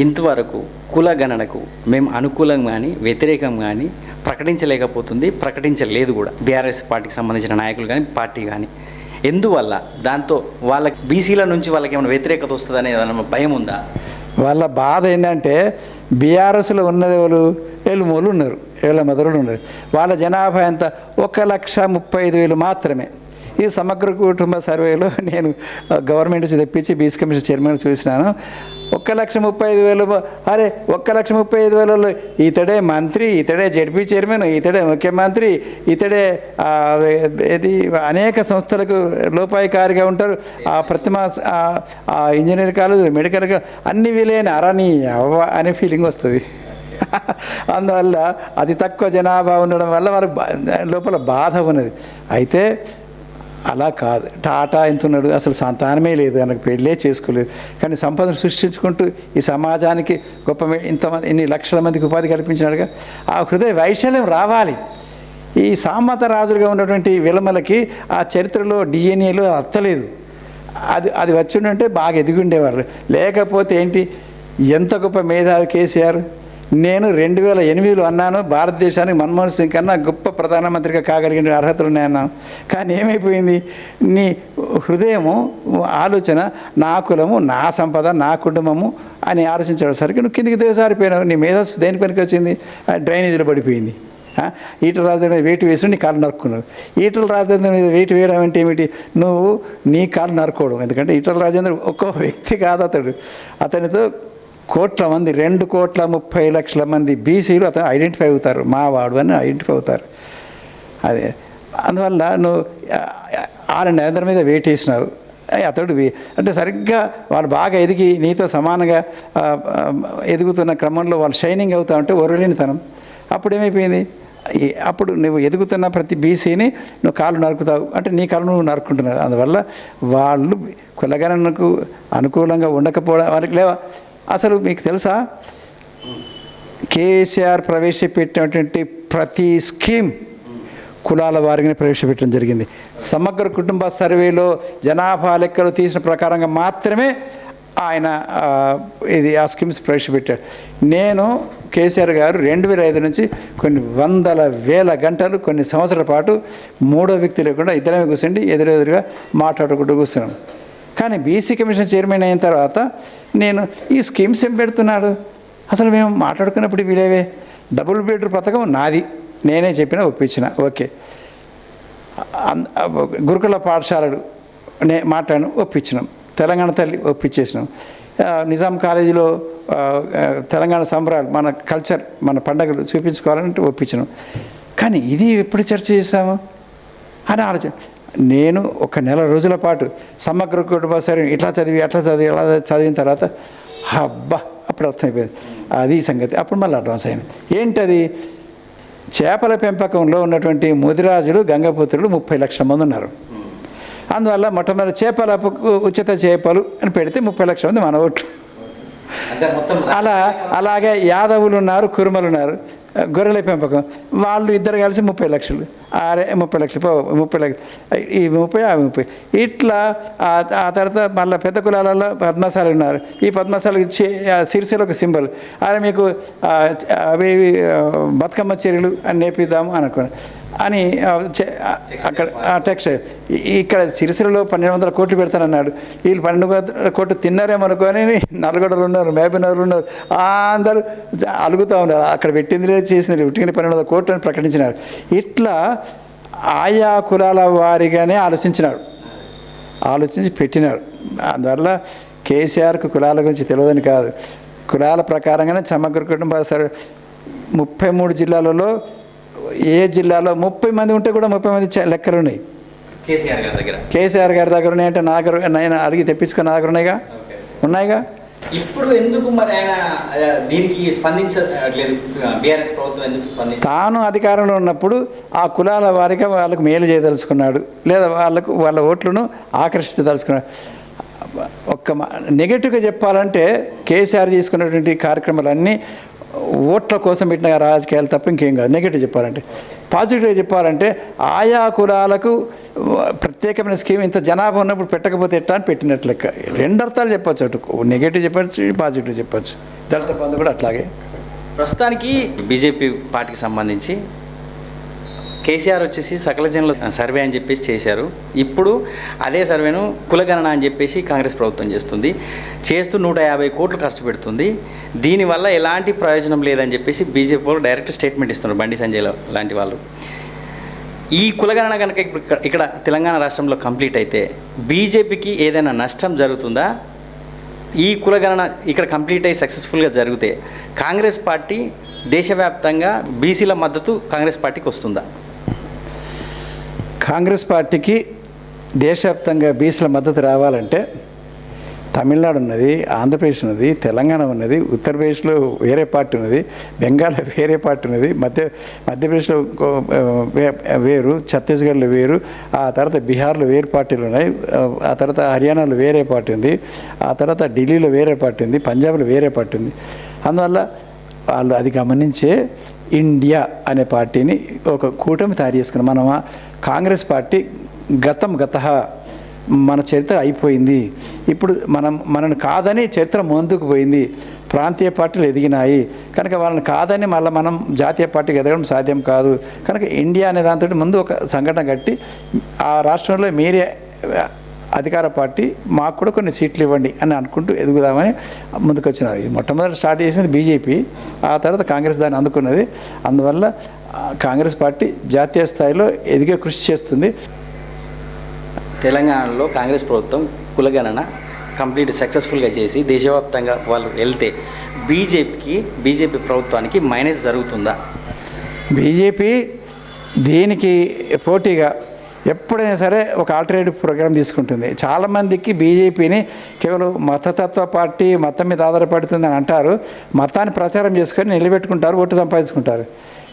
[SPEAKER 1] ఇంతవరకు కుల గణనకు మేము అనుకూలం కానీ వ్యతిరేకం కానీ ప్రకటించలేకపోతుంది, ప్రకటించలేదు కూడా. బీఆర్ఎస్ పార్టీకి సంబంధించిన నాయకులు కానీ పార్టీ కానీ ఎందువల్ల? దాంతో వాళ్ళకి బీసీల నుంచి వాళ్ళకి ఏమైనా వ్యతిరేకత వస్తుందనే ఏదైనా భయం ఉందా?
[SPEAKER 2] వాళ్ళ బాధ ఏంటంటే బీఆర్ఎస్లో ఉన్నది వాళ్ళు ఏలుమూలు ఉన్నారు, ఏళ్ళ మొదలు ఉన్నారు. వాళ్ళ జనాభా ఎంత? 1,35,000 మాత్రమే. ఈ సమగ్ర కుటుంబ సర్వేలో నేను గవర్నమెంట్ నుంచి తెప్పించి బీసీ కమిషన్ చైర్మన్ చూసినాను. 1,35,000. అరే 1,35,000 ఇతడే మంత్రి, ఇతడే జడ్పీ చైర్మన్, ఇతడే ముఖ్యమంత్రి, ఇతడే అనేక సంస్థలకు లోపాయికారిగా ఉంటారు. ప్రతిమా ఇంజనీర్ కాలేజ్, మెడికల్ అన్ని వీలైన అరని అనే ఫీలింగ్ వస్తుంది. అందువల్ల అతి తక్కువ జనాభా ఉండడం వల్ల వారి లోపల బాధ ఉన్నది. అయితే అలా కాదు. టాటా ఎంతున్నాడు, అసలు సంతానమే లేదు, ఆయనకు పెళ్ళే చేసుకోలేదు. కానీ సంపదను సృష్టించుకుంటూ ఈ సమాజానికి గొప్ప ఇన్ని లక్షల మందికి ఉపాధి కల్పించినాడుగా. ఆ హృదయ వైశల్యం రావాలి. ఈ సామంత రాజులుగా ఉన్నటువంటి విలమలకి ఆ చరిత్రలో డిఎన్ఏలో అత్తలేదు. అది వచ్చి ఉంటే బాగా ఎదిగి ఉండేవారు. లేకపోతే ఏంటి, ఎంత గొప్ప మేధావి కేసీఆర్. నేను 2008లో అన్నాను, భారతదేశానికి మన్మోహన్ సింగ్ కన్నా గొప్ప ప్రధానమంత్రిగా కాగలిగిన అర్హతలు ఉన్నాయన్నాను. కానీ ఏమైపోయింది? నీ హృదయము, ఆలోచన నా కులము, నా సంపద, నా కుటుంబము అని ఆలోచించేసరికి నువ్వు కిందికి దిగజారిపోయినావు. నీ మేధస్సు దేని పనికి వచ్చింది? డ్రైనేజీలో పడిపోయింది. ఈటల రాజేంద్ర మీద వెయిట్ వేసి నీ కాలు నరుక్కున్నావు. ఈటల రాజేంద్ర మీద వెయిట్ వేయడం అంటే ఏమిటి? నువ్వు నీ కాలు నరుకోవడం. ఎందుకంటే ఈటల రాజేంద్ర ఒక్కో వ్యక్తి కాదు, అతనితో కోట్ల మంది 2,30,00,000 మంది బీసీలు అతను ఐడెంటిఫై అవుతారు, మా వాడు అని ఐడెంటిఫై అవుతారు. అదే అందువల్ల నువ్వు నరేంద్ర మీద వెయిట్ వేసినావు. అతడు అంటే సరిగ్గా వాళ్ళు బాగా ఎదిగి నీతో సమానంగా ఎదుగుతున్న క్రమంలో వాళ్ళు షైనింగ్ అవుతా ఉంటే ఒరలేనితనం. అప్పుడు ఏమైపోయింది? అప్పుడు నువ్వు ఎదుగుతున్న ప్రతి బీసీని నువ్వు కాళ్ళు నరుకుతావు అంటే నీ కాళ్ళు నువ్వు నరుక్కుంటున్నావు. అందువల్ల వాళ్ళు కులగణనకు అనుకూలంగా ఉండకపోవడం వారికి లేవా? అసలు మీకు తెలుసా, కేసీఆర్ ప్రవేశపెట్టినటువంటి ప్రతి స్కీమ్ కులాల వారిని ప్రవేశపెట్టడం జరిగింది. సమగ్ర కుటుంబ సర్వేలో జనాభా లెక్కలు తీసిన ప్రకారంగా మాత్రమే ఆయన ఆ స్కీమ్స్ ప్రవేశపెట్టాడు. నేను కేసీఆర్ గారు 2005 నుంచి కొన్ని వందల వేల గంటలు కొన్ని సంవత్సరాల పాటు మూడో వ్యక్తి లేకుండా ఇద్దరమే కూర్చోండి ఎదురెదురుగా మాట్లాడుకుంటూ కూర్చున్నాం. కానీ బీసీ కమిషన్ చైర్మన్ అయిన తర్వాత నేను ఈ స్కీమ్స్ ఏం పెడుతున్నాడు, అసలు మేము మాట్లాడుకున్నప్పుడు వీలేవే. డబుల్ బెడ్రూమ్ పథకం నాది, నేనే చెప్పినా ఒప్పించిన, ఓకే. గురుకుల పాఠశాలలు మాట్లాడిన ఒప్పించినాం. తెలంగాణ తల్లి ఒప్పించేసినాం. నిజాం కాలేజీలో తెలంగాణ సంబరాలు, మన కల్చర్, మన పండగలు చూపించుకోవాలంటే ఒప్పించినాం. కానీ ఇది ఎప్పుడు చర్చ చేసాము అని ఆలోచన. నేను ఒక నెల రోజుల పాటు సమగ్ర కుటుంబ సర్వే ఇట్లా చదివి అట్లా చదివిన తర్వాత అబ్బా అప్పుడు అర్థమైపోయింది అది సంగతి. అప్పుడు మళ్ళీ అడ్వాన్స్ అయింది. ఏంటది? చేపల పెంపకంలో ఉన్నటువంటి ముదిరాజులు గంగపుత్రులు 30 లక్షల మంది ఉన్నారు. అందువల్ల మొట్టమొదటి చేపలకు ఉచిత చేపలు అని పెడితే 30 లక్షల మంది మన ఓట్లు. అలాగే యాదవులు ఉన్నారు, కురుమలు ఉన్నారు, గొర్రెల పెంపకం, వాళ్ళు ఇద్దరు కలిసి 30 లక్షలు, 30 లక్షలు, 30 లక్షలు, ఈ 30 ఆ 30 ఇట్లా. ఆ తర్వాత మళ్ళీ పెద్ద కులాలలో పద్మశాలు ఉన్నారు. ఈ పద్మశాలకి సిరిసిలో ఒక సింబల్, అది మీకు అవి బతుకమ్మ చీరలు అని నేర్పిద్దాము అనుకున్నాను అని అక్కడ టెక్స్టైల్. ఇక్కడ సిరిసిలలో 1,200 కోట్లు పెడతానన్నాడు. వీళ్ళు 12 కోట్లు తిన్నారేమనుకొని నల్గొండలు ఉన్నారు, మహబూబ్నగర్లు ఉన్నారు, అందరూ అలుగుతూ ఉన్నారు. అక్కడ పెట్టింది చేసింది ఉట్టిన 1,200 కోట్లు అని ప్రకటించినాడు. ఇట్లా ఆయా కులాల వారిగానే ఆలోచించి పెట్టినాడు. అందువల్ల కేసీఆర్కు కులాల గురించి తెలియదని కాదు, కులాల ప్రకారంగానే సమగ్ర కుటుంబ సర్వే 33 జిల్లాలలో ఏ జిల్లాలో 30 మంది ఉంటే కూడా 30 మంది లెక్కలు ఉన్నాయి కేసీఆర్ గారి దగ్గర ఉన్నాయంటే నా దగ్గర, నేను అడిగి తెప్పించుకుని నా దగ్గర ఉన్నాయిగా.
[SPEAKER 1] ఇప్పుడు ఎందుకు మరి ఆయన దీనికి స్పందించలేదు? బీఆర్ఎస్ ప్రభుత్వం ఎందుకు స్పందించలేదు? తాను అధికారంలో ఉన్నప్పుడు ఆ కులాల వారిగా వాళ్ళకు మేలు చేయదలుచుకున్నాడు, లేదా వాళ్ళ ఓట్లను ఆకర్షించదలుచుకున్నాడు. ఒక్క నెగటివ్గా చెప్పాలంటే కేసీఆర్ తీసుకున్నటువంటి కార్యక్రమాలన్నీ ఓట్ల కోసం పెట్టిన రాజకీయాలు తప్ప ఇంకేం కాదు. నెగటివ్ చెప్పాలంటే. పాజిటివ్గా చెప్పాలంటే ఆయా కులాలకు ప్రత్యేకమైన స్కీమ్ ఇంత జనాభా ఉన్నప్పుడు పెట్టకపోతే ఎట్లా అని పెట్టినట్లు లెక్క. 2 అర్థాలు చెప్పచ్చు, అటు నెగటివ్ చెప్పచ్చు, పాజిటివ్ చెప్పచ్చు. దళిత బంధు కూడా అట్లాగే. ప్రస్తుతానికి బీజేపీ పార్టీకి సంబంధించి కేసీఆర్ వచ్చేసి సకల జనుల సర్వే అని చెప్పేసి చేశారు. ఇప్పుడు అదే సర్వేను కులగణన అని చెప్పేసి కాంగ్రెస్ ప్రభుత్వం చేస్తూ 150 కోట్లు ఖర్చు పెడుతుంది. దీనివల్ల ఎలాంటి ప్రయోజనం లేదని చెప్పేసి బీజేపీ వాళ్ళు డైరెక్ట్ స్టేట్మెంట్ ఇస్తున్నారు, బండి సంజయ్ లాంటి వాళ్ళు. ఈ కులగణన కనుక ఇక్కడ తెలంగాణ రాష్ట్రంలో కంప్లీట్ అయితే బీజేపీకి ఏదైనా నష్టం జరుగుతుందా? ఈ కులగణన ఇక్కడ కంప్లీట్ అయ్యి సక్సెస్ఫుల్గా జరిగితే కాంగ్రెస్ పార్టీ దేశవ్యాప్తంగా బీసీల మద్దతు కాంగ్రెస్ పార్టీకి వస్తుందా? కాంగ్రెస్ పార్టీకి దేశవ్యాప్తంగా బీసీల మద్దతు రావాలంటే తమిళనాడు ఉన్నది, ఆంధ్రప్రదేశ్ ఉన్నది, తెలంగాణ ఉన్నది, ఉత్తరప్రదేశ్లో వేరే పార్టీ ఉన్నది, బెంగాల్లో వేరే పార్టీ ఉన్నది, మధ్యప్రదేశ్లో వేరు, ఛత్తీస్గఢ్లో వేరు, ఆ తర్వాత బీహార్లో వేరే పార్టీలు ఉన్నాయి, ఆ తర్వాత హర్యానాలో వేరే పార్టీ ఉంది, ఆ తర్వాత ఢిల్లీలో వేరే పార్టీ ఉంది, పంజాబ్లో వేరే పార్టీ ఉంది. అందువల్ల వాళ్ళు అది గమనించే ఇండియా అనే పార్టీని ఒక కూటమి తయారు చేసుకున్నాం. మనం కాంగ్రెస్ పార్టీ గత మన చరిత్ర అయిపోయింది, ఇప్పుడు మనల్ని కాదని చరిత్ర ముందుకు పోయింది, ప్రాంతీయ పార్టీలు ఎదిగినాయి కనుక వాళ్ళని కాదని మళ్ళీ మనం జాతీయ పార్టీకి ఎదగడం సాధ్యం కాదు కనుక ఇండియా అనే దాంతో ముందు ఒక సంఘటన కట్టి ఆ రాష్ట్రంలో మీరే అధికార పార్టీ, మాకు కూడా కొన్ని సీట్లు ఇవ్వండి అని అనుకుంటూ ఎదుగుదామని ముందుకు వచ్చినారు. మొట్టమొదటి స్టార్ట్ చేసింది బీజేపీ, ఆ తర్వాత కాంగ్రెస్ దాన్ని అందుకున్నది. అందువల్ల
[SPEAKER 2] కాంగ్రెస్ పార్టీ జాతీయ స్థాయిలో ఎదిగే కృషి చేస్తుంది.
[SPEAKER 1] తెలంగాణలో కాంగ్రెస్ ప్రభుత్వం కులగణన కంప్లీట్ సక్సెస్ఫుల్గా చేసి దేశవ్యాప్తంగా వాళ్ళు వెళ్తే బీజేపీ ప్రభుత్వానికి మైనస్ జరుగుతుందా?
[SPEAKER 2] బీజేపీ దీనికి పోటీగా ఎప్పుడైనా సరే ఒక ఆల్టర్నేటివ్ ప్రోగ్రామ్ తీసుకుంటుంది. చాలామందికి బీజేపీని కేవలం మతతత్వ పార్టీ, మతం మీద ఆధారపడుతుందని అంటారు. మతాన్ని ప్రచారం చేసుకొని నిలబెట్టుకుంటారు, ఓటు సంపాదించుకుంటారు.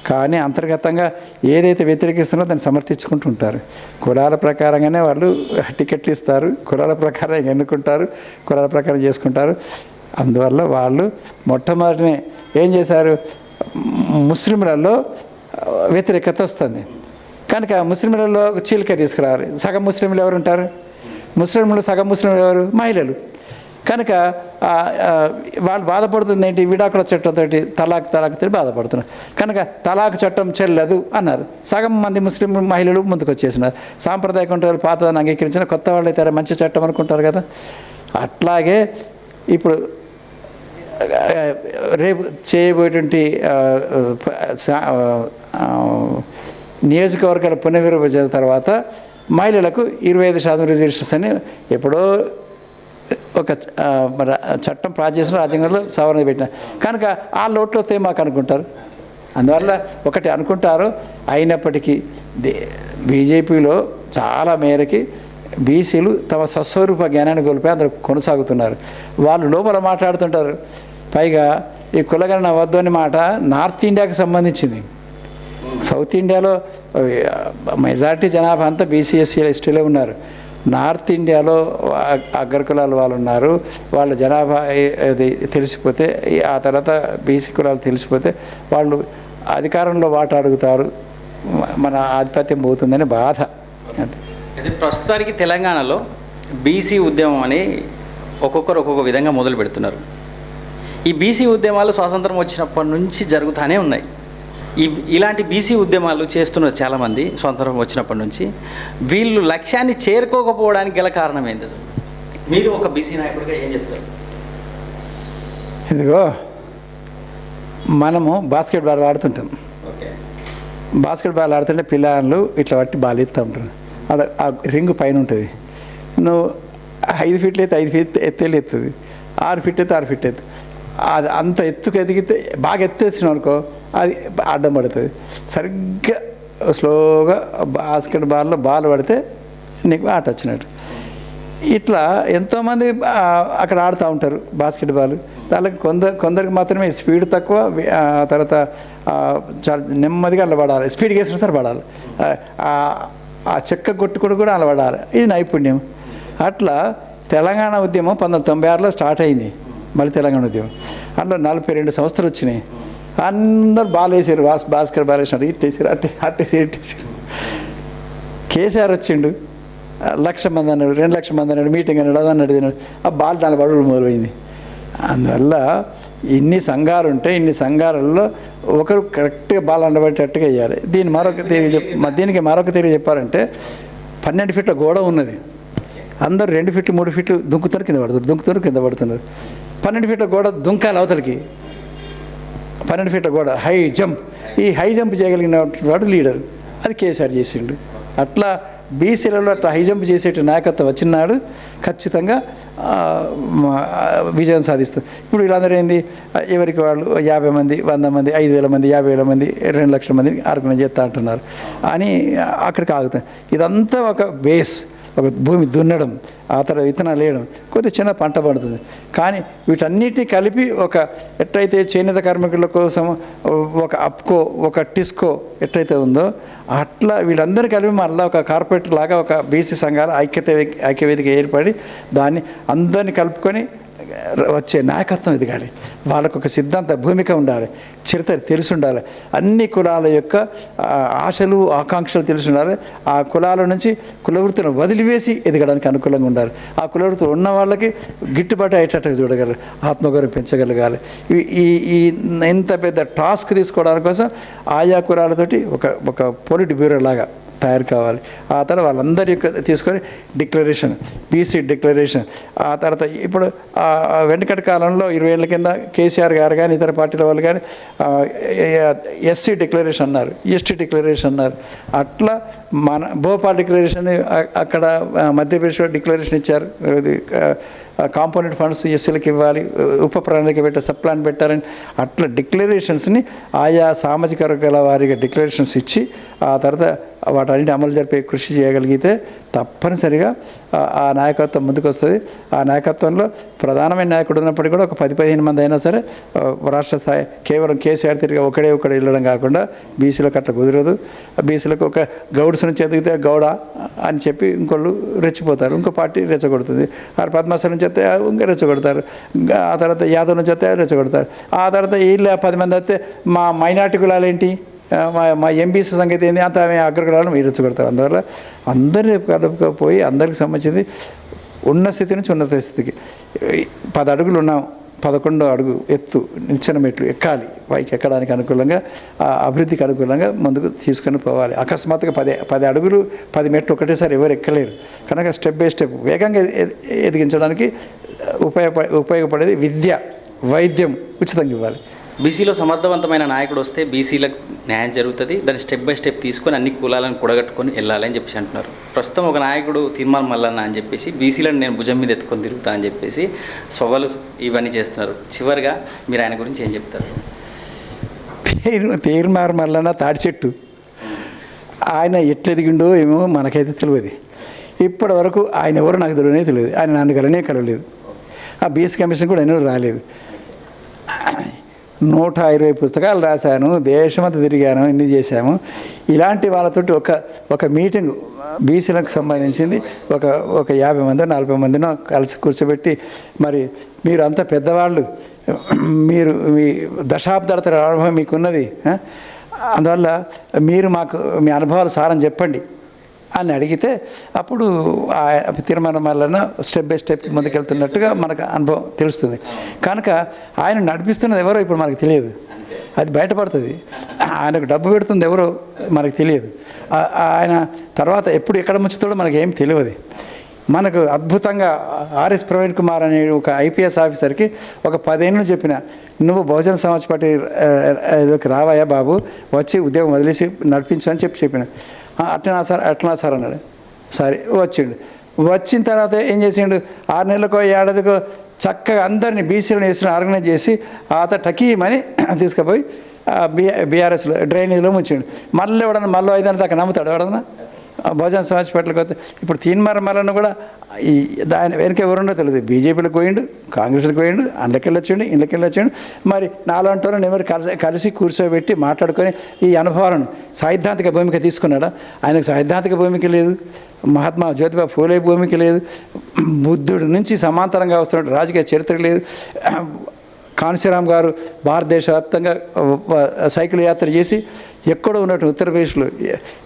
[SPEAKER 2] కానీ అంతర్గతంగా ఏదైతే వ్యతిరేకిస్తున్నారో దాన్ని సమర్థించుకుంటుంటారు. కులాల ప్రకారంగానే వాళ్ళు టికెట్లు ఇస్తారు, కులాల ప్రకారం ఎన్నుకుంటారు, కులాల ప్రకారం చేసుకుంటారు. అందువల్ల వాళ్ళు మొట్టమొదటినే ఏం చేశారు, ముస్లింలలో వ్యతిరేకత వస్తుంది కనుక ముస్లింలలో చీలిక తీసుకురావాలి. సగం ముస్లింలు ఎవరు ఉంటారు? ముస్లింలు సగం ముస్లింలు ఎవరు? మహిళలు. కనుక వాళ్ళు బాధపడుతుంది ఏంటి, విడాకుల చట్టంతో తలాక్తో బాధపడుతున్నారు. కనుక తలాక్ చట్టం చెల్లదు అన్నారు. సగం మంది ముస్లిం మహిళలు ముందుకు వచ్చేసినారు. సాంప్రదాయక ఉంటారు, పాతదాన్ని అంగీకరించిన కొత్త వాళ్ళు అయితే మంచి చట్టం అనుకుంటారు కదా. అట్లాగే ఇప్పుడు రేపు చేయబోయేటువంటి నియోజకవర్గాల పునర్విభజన తర్వాత మహిళలకు 25% రిజర్వేషన్స్ అని ఎప్పుడో ఒక చట్టం పాస్ చేసిన రాజ్యాంగంలో సవరణ పెట్టిన కనుక ఆ లోట్లో మాకు అనుకుంటారు. అందువల్ల ఒకటి అనుకుంటారు. అయినప్పటికీ బీజేపీలో చాలా మేరకి బీసీలు తమ స్వస్వరూప జ్ఞానాన్ని కోల్పోయి అందరూ కొనసాగుతున్నారు. వాళ్ళు లోపల మాట్లాడుతుంటారు. పైగా ఈ కులగణన వద్దు అని మాట నార్త్ ఇండియాకి సంబంధించింది. సౌత్ ఇండియాలో మెజారిటీ జనాభా అంతా బీసీ ఎస్సీ ఎస్టీలో ఉన్నారు. నార్త్ ఇండియాలో అగ్రకులాల వాళ్ళు ఉన్నారు. వాళ్ళ జనాభా అది తెలిసిపోతే ఆ తర్వాత బీసీ కులాలు తెలిసిపోతే వాళ్ళు అధికారంలో వాటా అడుగుతారు, మన ఆధిపత్యం పోతుందని బాధ.
[SPEAKER 1] అయితే ప్రస్తుతానికి తెలంగాణలో బీసీ ఉద్యమం అని ఒక్కొక్కరు ఒక్కొక్క విధంగా మొదలు పెడుతున్నారు. ఈ బీసీ ఉద్యమాలు స్వాతంత్రం వచ్చినప్పటి నుంచి జరుగుతూనే ఉన్నాయి. ఇలాంటి బీసీ ఉద్యమాలు చేస్తున్నారు చాలామంది స్వాతంత్రం వచ్చినప్పటి నుంచి. వీళ్ళు లక్ష్యాన్ని చేరుకోకపోవడానికి గల కారణం ఏంటి అసలు? మీరు ఒక బీసీ నాయకుడిగా ఏం చెప్తారు?
[SPEAKER 2] ఇదిగో మనము బాస్కెట్బాల్ ఆడుతుంటాం. బాస్కెట్బాల్ ఆడుతుంటే పిల్లలు ఇట్లా పట్టి బాల్ ఎత్తుతూ ఉంటారు. అది ఆ రింగు పైన ఉంటుంది. నువ్వు 5 ఫీట్లు అయితే 5 ఫీట్ ఎత్తేళ్ళు ఎత్తుంది, 6 ఫీట్ అయితే 6 ఫీట్ ఎత్తు. అది అంత ఎత్తుకు ఎదిగితే బాగా ఎత్తేసినావు అనుకో అది అడ్డం పడుతుంది. సరిగ్గా స్లోగా బాస్కెట్ బాల్లో బాల్ పడితే నీకు ఆట వచ్చినట్టు. ఇట్లా ఎంతోమంది అక్కడ ఆడుతూ ఉంటారు బాస్కెట్ బాల్. దానికి కొందరికి మాత్రమే స్పీడ్ తక్కువ, తర్వాత చాలా నెమ్మదిగా అలా పడాలి, స్పీడ్గా వేసిన సరే పడాలి, ఆ చెక్క కొట్టుకుని కూడా అలా పడాలి. ఇది నైపుణ్యం. అట్లా తెలంగాణ ఉద్యమం 1996లో స్టార్ట్ అయింది. మళ్ళీ తెలంగాణ ఉద్యమం అట్లా 42 సంవత్సరాలు వచ్చినాయి. అందరు బాల్ వేసారు, బాస్కెట్ బాల్ వేసినారు, ఇట్టేసారు, ఇట్టేసారు. కేసీఆర్ వచ్చిండు, 1,00,000 మంది అన్నాడు, 2,00,000 మంది అన్నాడు, మీటింగ్ అన్నాడు, అది అన్నాడు, ఇది ఆ బాల్ 4 బడులు మొదలైంది. అందువల్ల ఇన్ని సంఘాలు ఉంటే ఇన్ని సంఘాలలో ఒకరు కరెక్ట్గా బాల్ అండబట్టేట్టుగా వేయాలి. దీనికి మరొక తీరు చెప్పారంటే 12 ఫీట్ల గోడ ఉన్నది. అందరూ 2 ఫీట్లు 3 ఫీట్లు దుంకుతారు, కింద పడుతున్నారు. 12 ఫీట్ల గోడ దుంకాలి అవతలకి. 12 ఫీట్ల గోడ హై జంప్. ఈ హై జంప్ చేయగలిగిన వాడు లీడర్. అది కేసీఆర్ చేసిండు. అట్లా బీసీలలో అట్లా హై జంప్ చేసేట నాయకత్వం వచ్చినాడు ఖచ్చితంగా విజయం సాధిస్తారు. ఇప్పుడు వీళ్ళందరూ ఏంది, ఎవరికి వాళ్ళు 50 మంది 100 మంది 5,000 మంది 50,000 మంది 2,00,000 మంది ఆర్గనైజ్ చేస్తూ అంటున్నారు అని అక్కడికి ఆగుతాయి. ఇదంతా ఒక బేస్, ఒక భూమి దున్నడం, ఆ తర్వాత విత్తనాలు వేయడం, కొద్దిగా చిన్న పంట పడుతుంది. కానీ వీటన్నిటిని కలిపి ఒక ఎట్లయితే చేనేత కార్మికుల కోసం ఒక అప్కో ఒక టిస్కో ఎట్లయితే ఉందో అట్లా వీళ్ళందరూ కలిపి మళ్ళీ ఒక కార్పొరేట్ లాగా ఒక బీసీ సంఘాల ఐక్యవేదిక ఏర్పడి దాన్ని అందరినీ కలుపుకొని వచ్చే నాయకత్వం ఎదగాలి. వాళ్ళకు ఒక సిద్ధాంత భూమిక ఉండాలి, చరిత్ర తెలిసి ఉండాలి, అన్ని కులాల యొక్క ఆశలు ఆకాంక్షలు తెలిసి ఉండాలి. ఆ కులాల నుంచి కులవృత్తిని వదిలివేసి ఎదగడానికి అనుకూలంగా ఉండాలి. ఆ కులవృత్తి ఉన్న వాళ్ళకి గిట్టుబాటు అయ్యేటట్టుగా చూడగలరు, ఆత్మగౌరవం పెంచగలగాలి. ఈ ఇంత పెద్ద టాస్క్ తీసుకోవడానికి కోసం ఆయా కులాలతోటి ఒక పొలిట్ బ్యూరో లాగా తయారు కావాలి. ఆ తర్వాత వాళ్ళందరి యొక్క తీసుకొని డిక్లరేషన్, బీసీ డిక్లరేషన్. ఆ తర్వాత ఇప్పుడు వెనకటి కాలంలో 20 ఏళ్ళ కింద కేసీఆర్ గారు కానీ ఇతర పార్టీల వాళ్ళు కానీ ఎస్సీ డిక్లరేషన్ అన్నారు, ఎస్టీ డిక్లరేషన్ అన్నారు. అట్లా మన భోపాల్ డిక్లరేషన్ అక్కడ మధ్యప్రదేశ్లో డిక్లరేషన్ ఇచ్చారు. కాంపోనెంట్ ఫండ్స్ ఎస్సీలకు ఇవ్వాలి, ఉప ప్రణాళిక పెట్టారు, సబ్ ప్లాన్ పెట్టారని. అట్లా డిక్లరేషన్స్ని ఆయా సామాజిక వర్గాల వారిగా డిక్లరేషన్స్ ఇచ్చి ఆ తర్వాత వాటన్నిటి అమలు జరిపే కృషి చేయగలిగితే తప్పనిసరిగా ఆ నాయకత్వం ముందుకు వస్తుంది. ఆ నాయకత్వంలో ప్రధానమైన నాయకుడు ఉన్నప్పటికీ కూడా ఒక 10-15 మంది అయినా సరే రాష్ట్ర స్థాయి కేవలం కేసీఆర్ తిరిగి ఒకడే వెళ్ళడం కాకుండా బీసీలకు అట్లా కుదరదు. బీసీలకు ఒక గౌడ్స్ నుంచి ఎదిగితే గౌడ అని చెప్పి ఇంకోళ్ళు రెచ్చిపోతారు, ఇంకో పార్టీ రెచ్చగొడుతుంది. ఆ పద్మశ్రీ నుంచి వస్తే ఇంకా రెచ్చగొడతారు, ఆ తర్వాత యాదవ్ నుంచి వస్తే రెచ్చగొడతారు. ఆ తర్వాత వీళ్ళు 10 మంది వస్తే మా మైనార్టీ కులాలు ఏంటి, మా ఎంబీసీ సంగతి ఏంటి, అంత అగ్రకులాలను మీరు రెచ్చగొడతారు. అందువల్ల అందరినీ కలుపుకపోయి అందరికి సంబంధించింది ఉన్న స్థితి నుంచి ఉన్నత స్థితికి 10 అడుగులు ఉన్నాం, 11వ అడుగు ఎత్తు నిచ్చెన మెట్లు ఎక్కాలి. పైకి ఎక్కడానికి అనుకూలంగా అభివృద్ధికి అనుకూలంగా ముందుకు తీసుకొని పోవాలి. అకస్మాత్తుగా 10 అడుగులు 10 మెట్లు ఒకటేసారి ఎవరు ఎక్కలేరు. కనుక స్టెప్ బై స్టెప్ వేగంగా ఎదిగించడానికి ఉపయోగపడేది విద్య, వైద్యం ఉచితంగా ఇవ్వాలి.
[SPEAKER 1] బీసీలో సమర్థవంతమైన నాయకుడు వస్తే బీసీలకు న్యాయం జరుగుతుంది, దాన్ని స్టెప్ బై స్టెప్ తీసుకొని అన్ని కులాలను కూడగట్టుకొని వెళ్ళాలని చెప్పేసి అంటున్నారు. ప్రస్తుతం ఒక నాయకుడు తీర్మానం మల్లన్న అని చెప్పేసి బీసీలను నేను భుజం మీద ఎత్తుకొని తిరుగుతా అని చెప్పేసి సవాలు ఇవన్నీ చేస్తున్నారు. చివరిగా మీరు ఆయన గురించి ఏం చెప్తారు?
[SPEAKER 2] తీర్మానం మల్లన్న తాడి చెట్టు, ఆయన ఎట్లా ఎదిగిండో ఏమో మనకైతే తెలియదు. ఇప్పటి వరకు ఆయన ఎవరు నాకు తెలియదు. ఆయన నన్ను కలవలేదు. ఆ బీసీ కమిషన్ కూడా ఎన్నడూ రాలేదు. 120 పుస్తకాలు రాశాను, దేశమంతా తిరిగాను, ఇన్ని చేశాము. ఇలాంటి వాళ్ళతోటి ఒక మీటింగ్ బీసీలకు సంబంధించింది ఒక 50 మందో 40 మందినో కలిసి కూర్చోబెట్టి, మరి మీరు అంత పెద్దవాళ్ళు, మీరు మీ దశాబ్దాల అనుభవం మీకున్నది, అందువల్ల మీరు మాకు మీ అనుభవాలు సారని చెప్పండి అని అడిగితే అప్పుడు తీర్మానం వలన స్టెప్ బై స్టెప్ ముందుకెళ్తున్నట్టుగా మనకు అనుభవం తెలుస్తుంది. కనుక ఆయన నడిపిస్తున్నది ఎవరో ఇప్పుడు మనకు తెలియదు, అది బయటపడుతుంది. ఆయనకు డబ్బు పెడుతుంది ఎవరో మనకు తెలియదు. ఆయన తర్వాత ఎప్పుడు ఎక్కడ ముంచుతాడో మనకు ఏం తెలియదు. మనకు అద్భుతంగా ఆర్ఎస్ ప్రవీణ్ కుమార్ అనే ఒక ఐపీఎస్ ఆఫీసర్కి ఒక 10 ఏళ్ళు చెప్పిన, నువ్వు బహుజన సమాజ్ పార్టీలోకి రావయ్యా బాబు, వచ్చి ఉద్యోగం వదిలేసి నడిపించు అని చెప్పిన. అట్లా సార్ అన్నాడు. సరే వచ్చిండు. వచ్చిన తర్వాత ఏం చేసిండు, 6 నెలలకో 7 ఏడాదికో చక్కగా అందరినీ బీసీలను వేసిన ఆర్గనైజ్ చేసి ఆ టకీమని తీసుకుపోయి బీఆర్ఎస్లో డ్రైనేజ్లో ముంచిండు. మళ్ళీ ఎవడన్నా 5 ఏళ్ళ దాకా నమ్ముతాడు ఎవడన్నా బహుజన సమాజ్ పార్టీలకు వస్తే? ఇప్పుడు తీన్మారం మల్లన్న కూడా దాని వెనక ఎవరుండో తెలియదు. బీజేపీలకు పోయిండు, కాంగ్రెస్లకు పోయిండు, ఇండ్లకెళ్ళొచ్చిండు. మరి నాలంటోళ్ళని ఎవరు కలిసి కూర్చోబెట్టి మాట్లాడుకొని ఈ అనుభవాలను సైద్ధాంతిక భూమిక తీసుకున్నాడా? ఆయనకు సైద్ధాంతిక భూమిక లేదు, మహాత్మా జ్యోతిబా ఫూలే భూమిక లేదు, బుద్ధుడి నుంచి సమాంతరంగా వస్తున్న రాజకీయ చరిత్ర లేదు. కాన్సీరామ్ గారు భారతదేశ వ్యాప్తంగా సైకిల్ యాత్ర చేసి ఎక్కడో ఉన్నట్టు ఉత్తరప్రదేశ్లో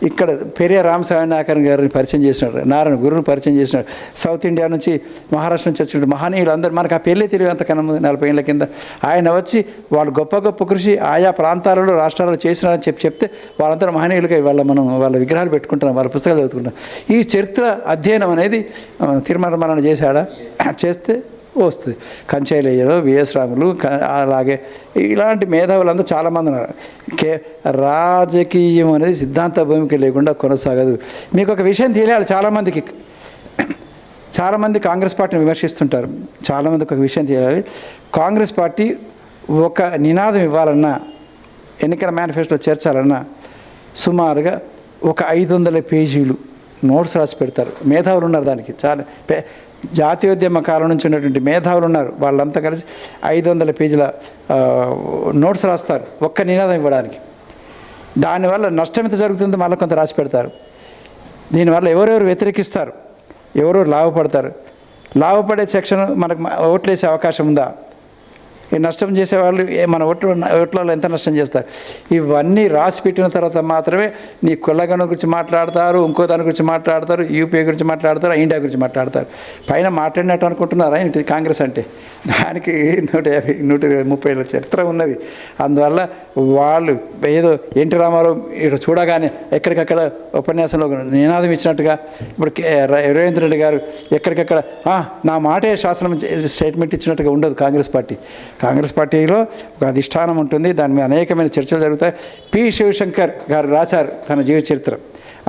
[SPEAKER 2] ఇక్కడ పెరియార్ రామస్వామి నాయకర్ గారిని పరిచయం చేసినాడు, నారాయణ గురువుని పరిచయం చేసినాడు. సౌత్ ఇండియా నుంచి మహారాష్ట్ర నుంచి వచ్చిన మహనీయులు అందరూ మనకు ఆ పెళ్ళి తెలివి అంతకన్నా 40 ఏళ్ళ కింద ఆయన వచ్చి వాళ్ళు గొప్ప కృషి ఆయా ప్రాంతాలలో రాష్ట్రాల్లో చేసినారని చెప్తే వాళ్ళందరూ మహనీయులుగా వాళ్ళ విగ్రహాలు పెట్టుకుంటున్నాం, వాళ్ళ పుస్తకాలు చదువుకుంటున్నాం. ఈ చరిత్ర అధ్యయనం అనేది తీర్మానం మల్లన్న చేశాడా? చేస్తే వస్తుంది. కంచైలయ్యలో విఎస్ రాములు, అలాగే ఇలాంటి మేధావులందరూ చాలామంది ఉన్నారు. రాజకీయం అనేది సిద్ధాంత భూమిక లేకుండా కొనసాగదు. మీకు ఒక విషయం తెలియాలి, చాలామంది కాంగ్రెస్ పార్టీని విమర్శిస్తుంటారు. చాలామందికి ఒక విషయం తెలియాలి, కాంగ్రెస్ పార్టీ ఒక నినాదం ఇవ్వాలన్నా, ఎన్నికల మేనిఫెస్టోలో చేర్చాలన్నా సుమారుగా ఒక 500 పేజీలు నోట్స్ రాసి పెడతారు. మేధావులు ఉన్నారు దానికి, చాలా జాతీయోద్యమ కాలం నుంచి ఉన్నటువంటి మేధావులు ఉన్నారు. వాళ్ళంతా కలిసి 500 పేజీల నోట్స్ రాస్తారు ఒక్క నినాదం ఇవ్వడానికి. దానివల్ల నష్టం ఎంత జరుగుతుందో మళ్ళీ కొంత రాసి పెడతారు. దీనివల్ల ఎవరెవరు వ్యతిరేకిస్తారు, ఎవరెవరు లాభపడతారు, లాభపడే సెక్షన్ మనకు ఓట్లేసే అవకాశం ఉందా, ఈ నష్టం చేసేవాళ్ళు మన ఓట్లలో ఎంత నష్టం చేస్తారు? ఇవన్నీ రాసి పెట్టిన తర్వాత మాత్రమే నీ కులగణం గురించి మాట్లాడతారు, ఇంకో దాని గురించి మాట్లాడతారు, యూపీఏ గురించి మాట్లాడతారు, ఇండియా గురించి మాట్లాడతారు. పైన మాట్లాడినట్టు అనుకుంటున్నారా ఏంటి కాంగ్రెస్ అంటే? దానికి 150, 130 ఏళ్ళ చరిత్ర ఉన్నది. అందువల్ల వాళ్ళు ఏదో ఎన్టీ రామారావు ఇక్కడ చూడగానే ఎక్కడికక్కడ ఉపన్యాసంలో నినాదం ఇచ్చినట్టుగా ఇప్పుడు రేవంత్ రెడ్డి గారు ఎక్కడికక్కడ నా మాటే శాసనం స్టేట్మెంట్ ఇచ్చినట్టుగా ఉండదు కాంగ్రెస్ పార్టీ. కాంగ్రెస్ పార్టీలో ఒక అధిష్టానం ఉంటుంది, దాని మీద అనేకమైన చర్చలు జరుగుతాయి. పి శివశంకర్ గారు రాశారు తన జీవిత చరిత్ర.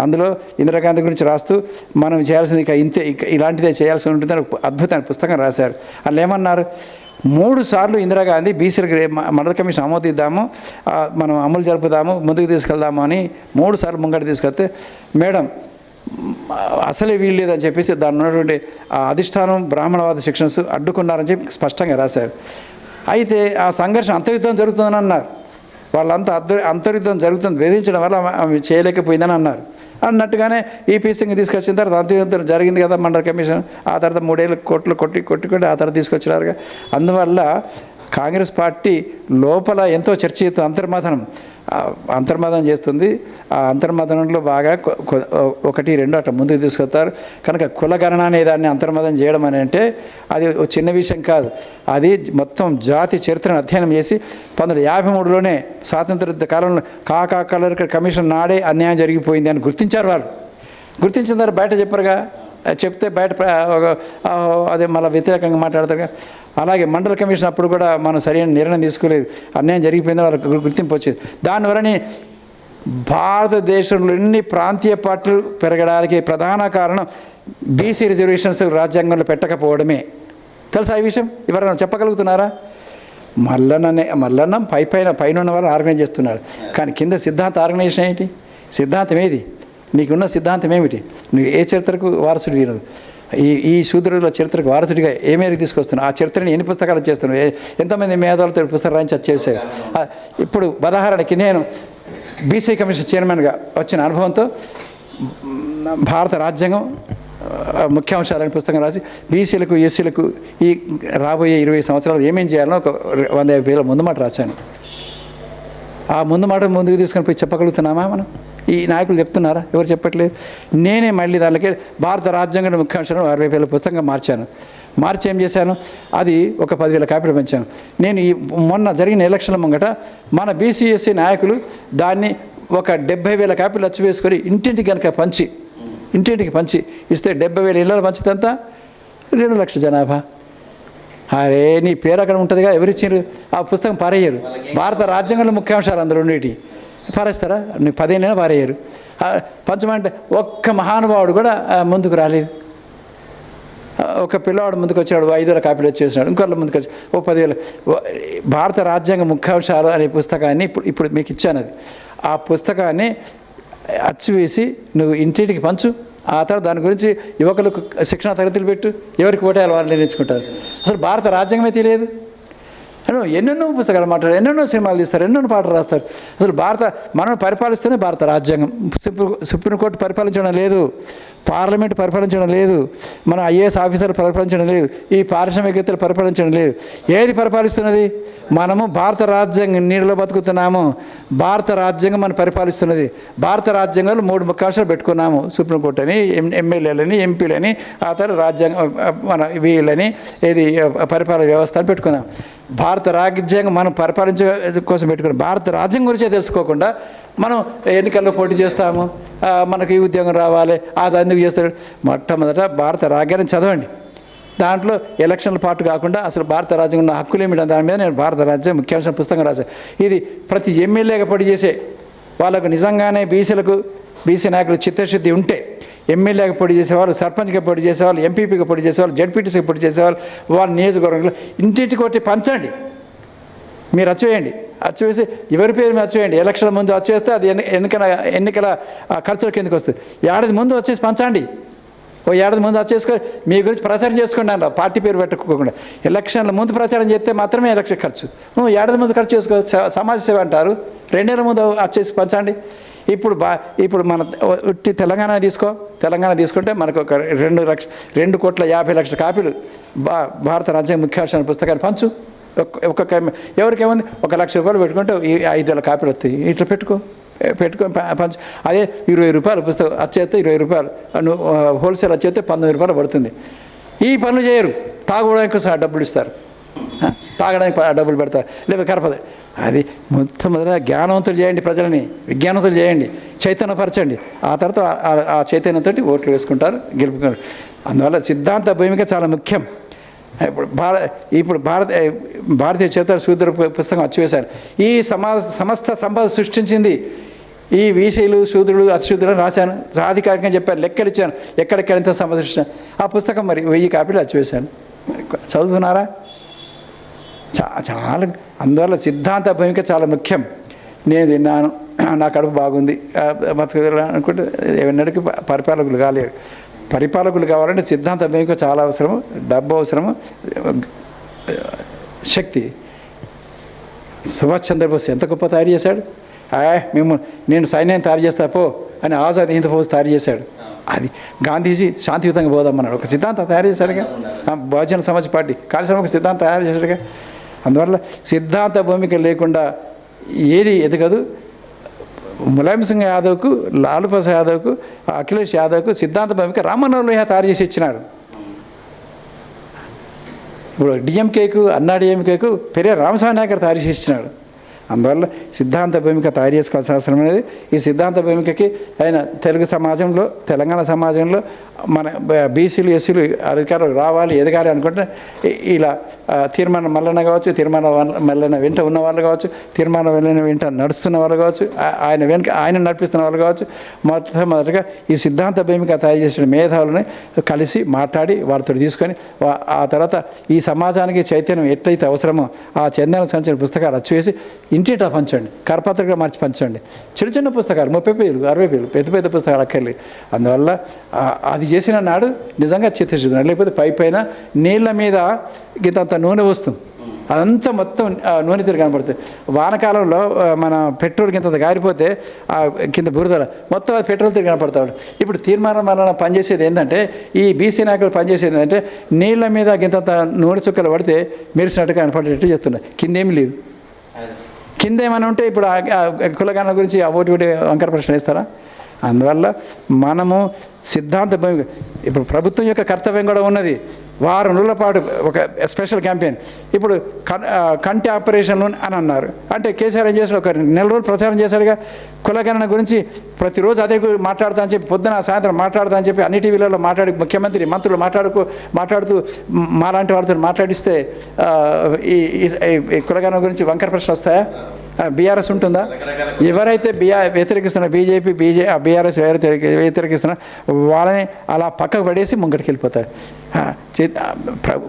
[SPEAKER 2] అందులో ఇందిరాగాంధీ గురించి రాస్తూ మనం చేయాల్సింది ఇంకా ఇలాంటిదే చేయాల్సి ఉంటుందని అద్భుతమైన పుస్తకం రాశారు. అందులో ఏమన్నారు? 3 సార్లు ఇందిరాగాంధీ బీసీలకు మండల కమిషన్ ఆమోదిద్దాము, మనం అమలు జరుపుదాము, ముందుకు తీసుకెళ్దాము అని 3 సార్లు ముంగట తీసుకెళ్తే మేడం అసలే వీలు లేదని చెప్పేసి దాని ఉన్నటువంటి అధిష్టానం బ్రాహ్మణవాద సెక్షన్స్ అడ్డుకున్నారని చెప్పి స్పష్టంగా రాశారు. అయితే ఆ సంఘర్షణ అంతర్యుద్ధం జరుగుతుందని అన్నారు. వాళ్ళంతా అంతర్యుద్ధం జరుగుతుంది, వేధించడం వల్ల ఆమె చేయలేకపోయిందని అన్నారు. అన్నట్టుగానే ఈపీ సింగ్ తీసుకొచ్చిన తర్వాత అంతర్యుద్ధం జరిగింది కదా మండల కమిషన్. ఆ తర్వాత 3 ఏళ్ళు కోట్లు కొట్టి ఆ తర్వాత తీసుకొచ్చినారుగా. అందువల్ల కాంగ్రెస్ పార్టీ లోపల ఎంతో చర్చ అంతర్మాదనం చేస్తుంది. ఆ అంతర్మాదనంలో బాగా 1, 2 అట్లా ముందుకు తీసుకొస్తారు. కనుక కులగణన అనే దాన్ని అంతర్మాదనం చేయడం అని అంటే అది ఒక చిన్న విషయం కాదు. అది మొత్తం జాతి చరిత్రను అధ్యయనం చేసి 1953లోనే స్వాతంత్ర కాలంలో కలర్ కమిషన్ నాడే అన్యాయం జరిగిపోయింది అని గుర్తించారు. వాళ్ళు గుర్తించిన తర్వాత బయట చెప్పరుగా, చెప్తే బయట అదే మళ్ళీ వ్యతిరేకంగా మాట్లాడతారుగా. అలాగే మండల కమిషన్ అప్పుడు కూడా మనం సరైన నిర్ణయం తీసుకోలేదు, అన్యాయం జరిగిపోయిందని వాళ్ళకి గుర్తింపు వచ్చేది. దానివల్లనే భారతదేశంలో ఎన్ని ప్రాంతీయ పార్టీలు పెరగడానికి ప్రధాన కారణం బీసీ రిజర్వేషన్స్ రాజ్యాంగంలో పెట్టకపోవడమే. తెలుసా ఈ విషయం? ఎవరైనా చెప్పగలుగుతున్నారా? మల్లన్న పైన ఉన్న వాళ్ళు ఆర్గనైజ్ చేస్తున్నారు, కానీ కింద సిద్ధాంత ఆర్గనైజేషన్ ఏంటి? సిద్ధాంతం ఏది? నీకున్న సిద్ధాంతం ఏమిటి? నువ్వు ఏ చరిత్రకు వారసుడివి? నువ్వు ఈ శూద్రుల చరిత్రకు వారసుడిగా ఏ మేరకు తీసుకొస్తున్నావు? ఆ చరిత్రని ఎన్ని పుస్తకాలు చేస్తున్నావు? ఎంతమంది మేధావులతో పుస్తకాలు రాయించి చేశారు? ఇప్పుడు ఉదాహరణకి నేను బీసీ కమిషన్ చైర్మన్గా వచ్చిన అనుభవంతో భారత రాజ్యాంగం ముఖ్యాంశాలని పుస్తకం రాసి బీసీలకు ఎస్సీలకు ఈ రాబోయే 20 సంవత్సరాలు ఏమేం చేయాలో ఒక 150 పేజీల ముందు మాట రాశాను. ఆ ముందు మాట ముందుకు తీసుకొని పోయి చెప్పగలుగుతున్నామా మనం? ఈ నాయకులు చెప్తున్నారా? ఎవరు చెప్పట్లేదు. నేనే మళ్ళీ దానికి భారత రాజ్యాంగంలో ముఖ్యాంశాలను 60 పేజీల పుస్తకంగా మార్చి ఏం చేశాను? అది ఒక 10,000 కాపీలు పెంచాను. నేను ఈ మొన్న జరిగిన ఎలక్షన్ల ముంగట మన బీసీఎస్సీ నాయకులు దాన్ని ఒక 70,000 కాపీలు అచ్చు వేసుకొని ఇంటింటికి పంచి ఇస్తే 70,000 ఇళ్ళలు పంచితంతా 2 లక్షల జనాభా. అరే నీ పేరు అక్కడ ఉంటుందిగా, ఎవరిచ్చారు? ఆ పుస్తకం పారేయరు. భారత రాజ్యాంగంలో ముఖ్యాంశాలు అందులో ఉండేటి పారేస్తారా? నీ 10 ఏళ్ళైనా పారేయరు. పంచమంటే ఒక్క మహానుభావుడు కూడా ముందుకు రాలేదు. ఒక పిల్లవాడు ముందుకు వచ్చాడు, 5,000 కాపీలు వచ్చేసినాడు. ఇంకోళ్ళ ముందుకు వచ్చి 10,000. భారత రాజ్యాంగ ముఖ్యాంశాలు అనే పుస్తకాన్ని ఇప్పుడు మీకు ఇచ్చాను. అది ఆ పుస్తకాన్ని అచ్చు వేసి నువ్వు ఇంటింటికి పంచు. ఆ తర్వాత దాని గురించి యువకులకు శిక్షణ తరగతులు పెట్టు. ఎవరికి ఓటేయాలి వాళ్ళు నిర్ణయించుకుంటారు. అసలు భారత రాజ్యాంగమే తెలియదు. ఎన్నెన్నో పుస్తకాలు మాట్లాడారు, ఎన్నెన్నో సినిమాలు తీస్తారు, ఎన్నెన్నో పాటలు రాస్తారు. అసలు మనం పరిపాలిస్తూనే భారత రాజ్యాంగం. సుప్రీంకోర్టు పరిపాలించడం లేదు, పార్లమెంటు పరిపాలించడం లేదు, మన ఐఏఎస్ ఆఫీసర్లు పరిపాలించడం లేదు, ఈ పారిశ్రామికవేత్తలు పరిపాలించడం లేదు. ఏది పరిపాలిస్తున్నది? మనము భారత రాజ్యాంగం నీడలో బతుకుతున్నాము. భారత రాజ్యాంగం మనం పరిపాలిస్తున్నది. భారత రాజ్యాంగంలో 3 ముఖ్యాంశాలు పెట్టుకున్నాము. సుప్రీంకోర్టు అని, ఎమ్మెల్యేలని, ఎంపీలని, ఆ తర్వాత రాజ్యాంగం మన వీళ్ళని, ఏది పరిపాలన వ్యవస్థ అని పెట్టుకున్నాం. భారత రాజ్యాంగం మనం పరిపాలించే కోసం పెట్టుకున్నాం. భారత రాజ్యాంగం గురించే తెలుసుకోకుండా మనం ఎన్నికల్లో పోటీ చేస్తాము, మనకు ఈ ఉద్యోగం రావాలి, అది అందుకు చేస్తాడు. మొట్టమొదట భారత రాజ్యాంగం చదవండి. దాంట్లో ఎలక్షన్ల పాటు కాకుండా అసలు భారత రాజ్యాంగం హక్కులు ఏమిటని దాని మీద నేను భారత రాజ్యాంగం ముఖ్యాంశం పుస్తకం రాశాను. ఇది ప్రతి ఎమ్మెల్యేగా పోటీ చేసే వాళ్ళకు నిజంగానే బీసీ నాయకులు చిత్తశుద్ధి ఉంటే ఎమ్మెల్యేగా పోటీ చేసేవాళ్ళు, సర్పంచ్గా పోటీ చేసేవాళ్ళు, ఎంపీపీగా పోటీ చేసేవాళ్ళు, జడ్పీటీసీగా పోటీ చేసేవాళ్ళు, వాళ్ళ నియోజకవర్గంలో ఇంటింటికి కొట్టి పంచండి. మీరు అచ్చువేయండి, అచ్చువేసి ఎవరి పేరు మీద అచ్చువేయండి. ఎలక్షన్ల ముందు అచ్చువేస్తే అది ఎన్నికల ఖర్చుల కిందకి వస్తుంది. ఏడాది ముందు వచ్చేసి పంచండి. ఏడాది ముందు వచ్చేసుకొని మీ గురించి ప్రచారం చేసుకోండి అన్న, పార్టీ పేరు పెట్టుకోకుండా. ఎలక్షన్ల ముందు ప్రచారం చేస్తే మాత్రమే ఎలక్షన్ ఖర్చు. ఏడాది ముందు ఖర్చు చేసుకో, సమాజ సేవ అంటారు. 2 ఏళ్ళ ముందు వచ్చేసి పంచండి. ఇప్పుడు మన తెలంగాణ తీసుకుంటే మనకు ఒక 2,50,00,000 కాపీలు భారత రాజ్యాంగ ముఖ్యాంశాల పుస్తకాన్ని పంచు. ఎవరికేముంది 1 లక్ష రూపాయలు పెట్టుకుంటే ఈ 5,000 కాపీలు వస్తాయి, ఇట్లా పెట్టుకొని పంచు. అదే 20 రూపాయలు పుస్తకం వచ్చేస్తే 20 రూపాయలు, హోల్సేల్ వచ్చేస్తే 19 రూపాయలు పడుతుంది. ఈ పనులు చేయరు, తాగడానికి డబ్బులు ఇస్తారు, తాగడానికి డబ్బులు పెడతారు, లేకపోతే కరపదు. అది మొదట జ్ఞానవంతులు చేయండి, ప్రజలని విజ్ఞానవంతులు చేయండి, చైతన్యపరచండి. ఆ తర్వాత ఆ చైతన్యంతో ఓట్లు వేసుకుంటారు, గెలుపుకుంటారు. అందువల్ల సిద్ధాంత భూమిక చాలా ముఖ్యం. ఇప్పుడు భారతీయ చరిత్ర శూద్ర పుస్తకం అచ్చివేశారు. ఈ సమస్త సంపద సృష్టించింది ఈ వీసీలు, శూద్రులు, అతిశూద్రులు రాశాను, సాధికారికంగా చెప్పాను, లెక్కలు ఇచ్చాను, ఎక్కడెక్కడ ఎంత సంపద సృష్టించాను. ఆ పుస్తకం మరి 1000 కాపీలు అచ్చివేశాను. చదువుతున్నారా? చాలా. అందువల్ల సిద్ధాంత భూమిక చాలా ముఖ్యం. నేను తిన్నాను, నా కడుపు బాగుంది అనుకుంటే ఎవరినడికి పరిపాలకులు కాలేరు. పరిపాలకులు కావాలంటే సిద్ధాంత భూమిక చాలా అవసరము, డబ్బు అవసరము, శక్తి. సుభాష్ చంద్రబోస్ ఎంత గొప్ప తయారు చేశాడు. నేను సైన్యాన్ని తయారు చేస్తా పో అని ఆజాద్ హింద్ ఫౌజ్ తయారు చేశాడు. అది గాంధీజీ శాంతియుతంగా పోదామన్నాడు, ఒక సిద్ధాంతం తయారు చేశాడుగా. బహుజన సమాజ్ పార్టీ కార్యక్రమం ఒక సిద్ధాంతం తయారు చేశాడుగా. అందువల్ల సిద్ధాంత భూమిక లేకుండా ఏది ఎదగదు. ములాయం సింగ్ యాదవ్కు, లాలూ ప్రసాద్ యాదవ్కు, అఖిలేష్ యాదవ్కు సిద్ధాంత భూమిక రామ్మనోహర్ లోహియా తయారు చేసి ఇచ్చినాడు. ఇప్పుడు డిఎంకేకు, అన్నా డిఎంకేకు పెరియార్ రామస్వామి నాయకర్ తయారు చేసి ఇచ్చినాడు. అందువల్ల సిద్ధాంత భూమిక తయారు చేసుకోవాల్సిన అవసరం అనేది. ఈ సిద్ధాంత భూమికకి ఆయన తెలుగు సమాజంలో, తెలంగాణ సమాజంలో మన బీసీలు, ఎస్సీలు అధికారులు రావాలి, ఎదగాలి అనుకుంటే ఇలా తీర్మానం మల్లన్న కావచ్చు, తీర్మానం మల్లన్న వెంట ఉన్న వాళ్ళు కావచ్చు, తీర్మానం మల్లన్న వెంట నడుస్తున్న వాళ్ళు కావచ్చు, ఆయన నడిపిస్తున్న వాళ్ళు కావచ్చు, మొట్టమొదటిగా ఈ సిద్ధాంత భూమిక తయారు చేసిన మేధావులని కలిసి మాట్లాడి వారితో తీసుకొని ఆ తర్వాత ఈ సమాజానికి చైతన్యం ఎట్లయితే అవసరమో ఆ చైతన్యం సంచిన పుస్తకాలు అచ్చివేసి ఇంటింటా పంచండి, కరపత్రికగా మార్చి పంచండి. చిన్న చిన్న పుస్తకాలు 30 పేజీలు, 60 పేజీలు, పెద్ద పెద్ద పుస్తకాలు అక్కర్లే. అందువల్ల అది చేసిన నాడు నిజంగా చిత్తశుద్ధి. లేకపోతే పైన నీళ్ళ మీద గింతంత నూనె వస్తుంది, అదంతా మొత్తం నూనె తిరిగి కనపడుతుంది. వానకాలంలో మన పెట్రోల్ కింద గారిపోతే కింద బురదల మొత్తం అది పెట్రోల్ తిరిగి కనపడతాడు. ఇప్పుడు తీర్మానం వలన పనిచేసేది ఏంటంటే, ఈ బీసీ నాయకులు పనిచేసేది ఏంటంటే నీళ్ళ మీద గింతంత నూనె చుక్కలు పడితే మెరిసినట్టుగా కనపడేటట్టు చేస్తున్నాయి. కిందేమి లేదు. కింద ఏమైనా ఉంటే ఇప్పుడు కులగణన గురించి ఓటి వంకర ప్రశ్న వేస్తారా? అందువల్ల మనము సిద్ధాంత భూమిక, ఇప్పుడు ప్రభుత్వం యొక్క కర్తవ్యం కూడా ఉన్నది. 6 నెలల పాటు ఒక స్పెషల్ క్యాంపెయిన్. ఇప్పుడు కంటి ఆపరేషన్ అని అన్నారు అంటే కేసీఆర్ ఏం చేశాడు, ఒక 4 రోజులు ప్రచారం చేశాడుగా. కులగణన గురించి ప్రతిరోజు అదే మాట్లాడుతా అని చెప్పి, పొద్దున సాయంత్రం మాట్లాడుతా అని చెప్పి అన్ని టీవీలలో మాట్లాడి, ముఖ్యమంత్రి మంత్రులు మాట్లాడుతూ మాలాంటి వాళ్ళతో మాట్లాడిస్తే ఈ కులగణన గురించి వంకర ప్రశ్న వస్తాయా? బీఆర్ఎస్ ఉంటుందా? ఎవరైతే వ్యతిరేకిస్తున్నా బీఆర్ఎస్ వ్యతిరేకిస్తున్నా వాళ్ళని అలా పక్కకు పడేసి ముంగటికి వెళ్ళిపోతారు.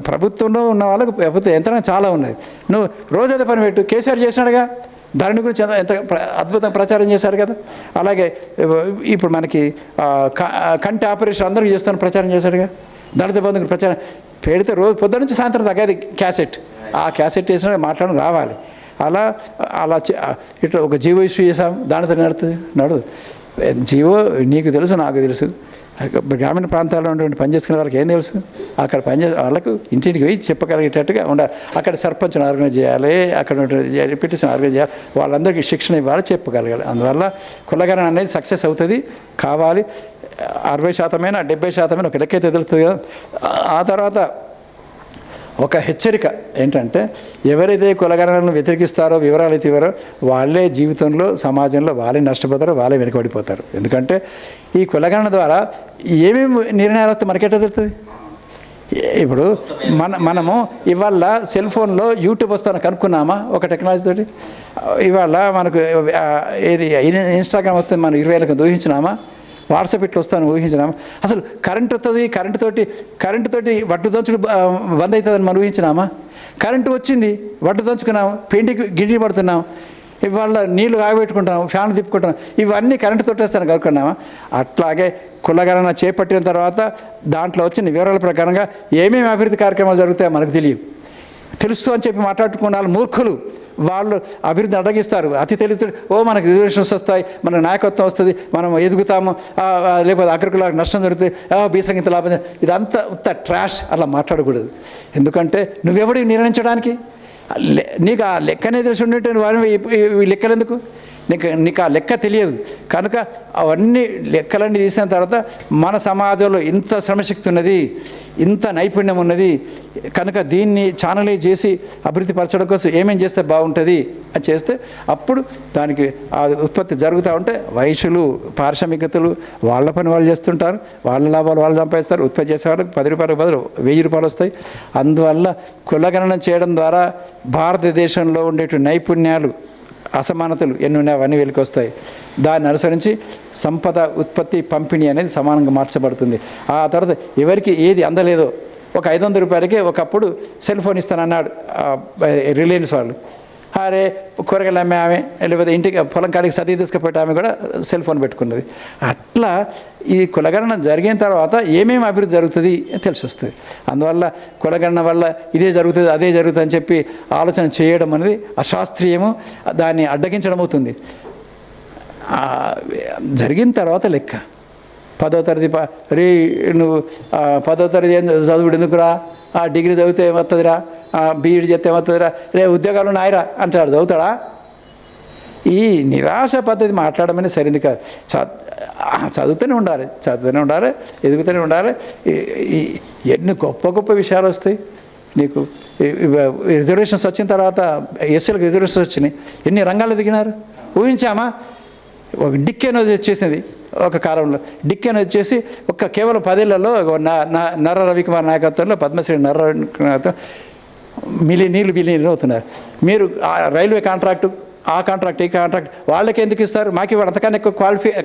[SPEAKER 2] ప్రభుత్వంలో ఉన్న వాళ్ళకు ప్రభుత్వ యంత్రాంగం చాలా ఉన్నది. నువ్వు రోజైతే పని పెట్టు. కేసీఆర్ చేసినాడుగా, దాని గురించి ఎంత అద్భుతంగా ప్రచారం చేశాడు కదా. అలాగే ఇప్పుడు మనకి కంటి ఆపరేషన్ అందరూ చేస్తాను ప్రచారం చేశాడుగా. దళిత బంధువులకు ప్రచారం పెడితే రోజు పొద్దు నుంచి సాయంత్రం దాకా అది క్యాసెట్, ఆ క్యాసెట్ వేసిన మాట్లాడడం రావాలి. అలా ఇట్లా ఒక జీవో ఇష్యూ చేసాం, దానితో నడదు. జీవో నీకు తెలుసు, నాకు తెలుసు. గ్రామీణ ప్రాంతాల్లో ఉన్నటువంటి పనిచేసుకునే వాళ్ళకి ఏం తెలుసు? అక్కడ వాళ్ళకు ఇంటింటికి పోయి చెప్పగలిగేటట్టుగా ఉండాలి. అక్కడ సర్పంచ్ని ఆర్గనైజ్ చేయాలి, అక్కడ పిటిషన్ ఆర్గనైజ్ చేయాలి, వాళ్ళందరికీ శిక్షణ ఇవ్వాలి, చెప్పగలగాలి. అందువల్ల కులగణన అనేది సక్సెస్ అవుతుంది. కావాలి 60% 70% ఒక లెక్క అయితే తెలుస్తుంది కదా. ఆ తర్వాత ఒక హెచ్చరిక ఏంటంటే, ఎవరైతే కులగణనను వ్యతిరేకిస్తారో, వివరాలు అయితే ఇవ్వరో వాళ్ళే జీవితంలో, సమాజంలో వాళ్ళే నష్టపోతారు, వాళ్ళే వెనుకబడిపోతారు. ఎందుకంటే ఈ కులగణన ద్వారా ఏమేమి నిర్ణయాలు వస్తే మనకెట్లా తెలుస్తుంది? ఇప్పుడు మనము ఇవాళ సెల్ ఫోన్లో యూట్యూబ్ వస్తాను కనుక్కున్నామా ఒక టెక్నాలజీ తోటి? ఇవాళ మనకు ఏది ఇన్స్టాగ్రామ్ వస్తుంది మనం 20 ఏళ్ళకి ఊహించినామా? వాట్సాప్ ఇట్లా వస్తాను ఊహించినామా? అసలు కరెంట్ వస్తుంది, కరెంటు తోటి వడ్డు దంచుడు బంద్ అవుతుందని మనం ఊహించినామా? కరెంటు వచ్చింది, వడ్డు దంచుకున్నాం, పిండికి గిడ్డి పడుతున్నాం, ఇవాళ నీళ్లు ఆగబెట్టుకుంటున్నాం, ఫ్యాన్లు తిప్పుకుంటున్నాం, ఇవన్నీ కరెంటు తోటేస్తాను కనుక్కున్నామా? అట్లాగే కులగణన చేపట్టిన తర్వాత దాంట్లో వచ్చిన వివరాల ప్రకారంగా ఏమేమి అభివృద్ధి కార్యక్రమాలు జరుగుతాయో మనకు తెలుస్తూ అని చెప్పి మాట్లాడుకున్న వాళ్ళు మూర్ఖులు. వాళ్ళు అభివృద్ధిని అడ్డగిస్తారు. అతి తెలివి మనకు రిజర్వేషన్స్ వస్తాయి, మనకు నాయకత్వం వస్తుంది, మనం ఎదుగుతాము, లేకపోతే అగ్రకులకు నష్టం జరుగుతుంది, బీసీలకు ఇంత లాభం. ఇదంతా ట్రాష్. అలా మాట్లాడకూడదు. ఎందుకంటే నువ్వెవడికి నిర్ణయించడానికి? నీకు ఆ లెక్కనే తెలిసి ఉండేటువంటి వారు ఈ లెక్కలు ఎందుకు? నీకు ఆ లెక్క తెలియదు కనుక అవన్నీ లెక్కలన్నీ తీసిన తర్వాత మన సమాజంలో ఇంత శ్రమశక్తి ఉన్నది, ఇంత నైపుణ్యం ఉన్నది కనుక దీన్ని ఛానలైజ్ చేసి అభివృద్ధి పరచడం కోసం ఏమేం చేస్తే బాగుంటుంది అని చేస్తే అప్పుడు దానికి ఆ ఉత్పత్తి జరుగుతూ ఉంటే వైశ్యులు పారిశ్రామికతలు వాళ్ళ పని వాళ్ళు చేస్తుంటారు, వాళ్ళ లాభాలు వాళ్ళు సంపాదిస్తారు, ఉత్పత్తి చేసేవాళ్ళకి 10 రూపాయలకు బదులు 1000 రూపాయలు వస్తాయి. అందువల్ల కులగణన చేయడం ద్వారా భారతదేశంలో ఉండేటువంటి నైపుణ్యాలు అసమానతలు ఎన్ని ఉన్నాయో అవన్నీ వెలికి వస్తాయి. దాన్ని అనుసరించి సంపద ఉత్పత్తి పంపిణీ అనేది సమానంగా మార్చబడుతుంది. ఆ తర్వాత ఎవరికి ఏది అందలేదో ఒక 500 రూపాయలకే ఒకప్పుడు సెల్ ఫోన్ ఇస్తానన్నాడు రిలయన్స్ వాళ్ళు. అరే కూరగాయలు అమ్మే ఆమె లేకపోతే ఇంటికి పొలం కాడికి సతీ తీసుకుపోయే ఆమె కూడా సెల్ ఫోన్ పెట్టుకున్నది. అట్లా ఈ కులగణన జరిగిన తర్వాత ఏమేమి అభివృద్ధి జరుగుతుంది తెలిసి వస్తుంది. అందువల్ల కులగణన వల్ల ఇదే జరుగుతుంది అదే జరుగుతుంది అని చెప్పి ఆలోచన చేయడం అనేది అశాస్త్రీయము, దాన్ని అడ్డగించడం అవుతుంది. జరిగిన తర్వాత లెక్క 10వ తరగతి రే నువ్వు 10వ తరగతి చదువుడు ఎందుకురా, ఆ డిగ్రీ చదివితే ఏమవుతుందిరా, బీఈడి చేస్తే ఏమవుతుందిరా, రే ఉద్యోగాలు నాయరా అంటాడు. చదువుతాడా? ఈ నిరాశ పద్ధతి మాట్లాడమని సరైనది కాదు. చదువుతూనే ఉండాలి, ఎదుగుతూనే ఉండాలి. ఎన్ని గొప్ప గొప్ప విషయాలు వస్తాయి నీకు. రిజర్వేషన్స్ వచ్చిన తర్వాత ఎస్సీలకు రిజర్వేషన్స్ వచ్చినాయి, ఎన్ని రంగాలు దిగినారు ఊహించామా? ఒక డిక్కేనో వచ్చేసింది ఒక కాలంలో. డిక్కేనో వచ్చేసి కేవలం 10 ఏళ్లలో నర్ర రవికుమార్ నాయకత్వంలో పద్మశ్రీ నర్ర నాయకత్వం బిలియనీర్లు అవుతున్నారు. మీరు రైల్వే కాంట్రాక్టు, ఆ కాంట్రాక్ట్ ఈ కాంట్రాక్ట్ వాళ్ళకి ఎందుకు ఇస్తారు? మాకు ఇవ్వండి, అంతకన్నా ఎక్కువ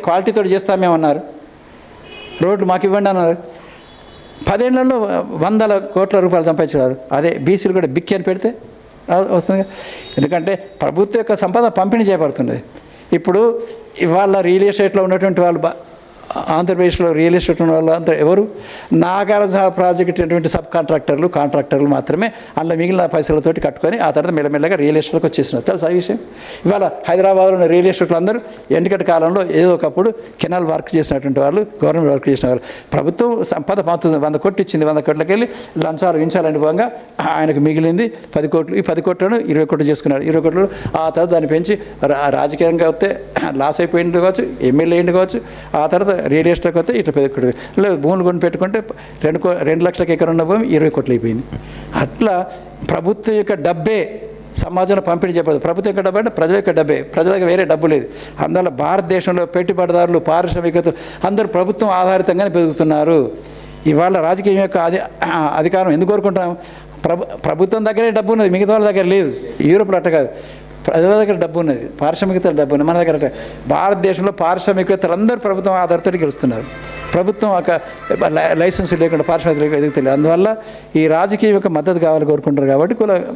[SPEAKER 2] క్వాలిటీతో చేస్తామేమన్నారు. రోడ్లు మాకు ఇవ్వండి అన్నారు. 10 ఏళ్లలో 100 కోట్ల రూపాయలు సంపాదించారు. అదే బీసీలు కూడా బిక్కి అని పెడితే వస్తుంది. ఎందుకంటే ప్రభుత్వం యొక్క సంపద పంపిణీ చేయబడుతుంది. ఇప్పుడు ఇవాళ రియల్ ఎస్టేట్లో ఉన్నటువంటి వాళ్ళు ఆంధ్రప్రదేశ్లో రియల్ ఎస్టేట్ ఉన్న వాళ్ళు అంతా ఎవరు? నాగార్జున ప్రాజెక్ట్ అటువంటి సబ్ కాంట్రాక్టర్లు మాత్రమే అందులో మిగిలిన పైసలతోటి కట్టుకొని ఆ తర్వాత మెల్లమెల్లగా రియల్ ఎస్టేట్కి వచ్చేసినారు. తెలుసా ఈ విషయం? ఇవాళ హైదరాబాద్లో ఉన్న రియల్ ఎస్టేట్లు అందరూ ఎన్నికటి కాలంలో ఏదో ఒకప్పుడు కెనాల్ వర్క్ చేసినటువంటి వాళ్ళు, గవర్నమెంట్ వర్క్ చేసిన వాళ్ళు. ప్రభుత్వం సంపద 100 కోట్లు ఇచ్చింది, 100 కోట్లకి వెళ్ళి లంచాలు గించాలని పోగా ఆయనకు మిగిలింది 10 కోట్లు. ఈ 10 కోట్లను 20 కోట్లు చేసుకున్నాడు. 20 కోట్లు ఆ తర్వాత దాన్ని పెంచి రాజకీయంగా వస్తే లాస్ అయిపోయింది కావచ్చు, ఎమ్మెల్యే అయింది కావచ్చు, ఆ తర్వాత రియల్ ఎస్టేట్కి వస్తే ఇట్లా 10 కోట్లు. లేదు భూములు కొని పెట్టుకుంటే 2 లక్షలకు ఎకరం ఉన్న భూమి 20 కోట్లు అయిపోయింది. అట్లా ప్రభుత్వం యొక్క డబ్బే సమాజంలో పంపిణీ చెప్పదు. ప్రభుత్వం యొక్క డబ్బు అంటే ప్రజల యొక్క డబ్బే, ప్రజలకు వేరే డబ్బు లేదు. అందువల్ల భారతదేశంలో పెట్టుబడిదారులు, పారిశ్రామికతలు అందరూ ప్రభుత్వం ఆధారితంగానే పెరుగుతున్నారు. ఇవాళ రాజకీయం యొక్క అధికారం ఎందుకు కోరుకుంటున్నాం? ప్రభుత్వం దగ్గరే డబ్బు ఉన్నది, మిగతా వాళ్ళ దగ్గర లేదు. యూరోప్లో అట్ట కాదు, ప్రజల దగ్గర డబ్బు ఉన్నది, పారిశ్రామికతల డబ్బు ఉన్నది. మన దగ్గర భారతదేశంలో పారిశ్రామికతలు అందరూ ప్రభుత్వం ఆధారితో గెలుస్తున్నారు. ప్రభుత్వం ఒక లైసెన్స్ లేకుండా పారిశ్రామికతలు ఎదుగుతలేదు. అందువల్ల ఈ రాజకీయ యొక్క మద్దతు కావాలని కోరుకుంటారు. కాబట్టి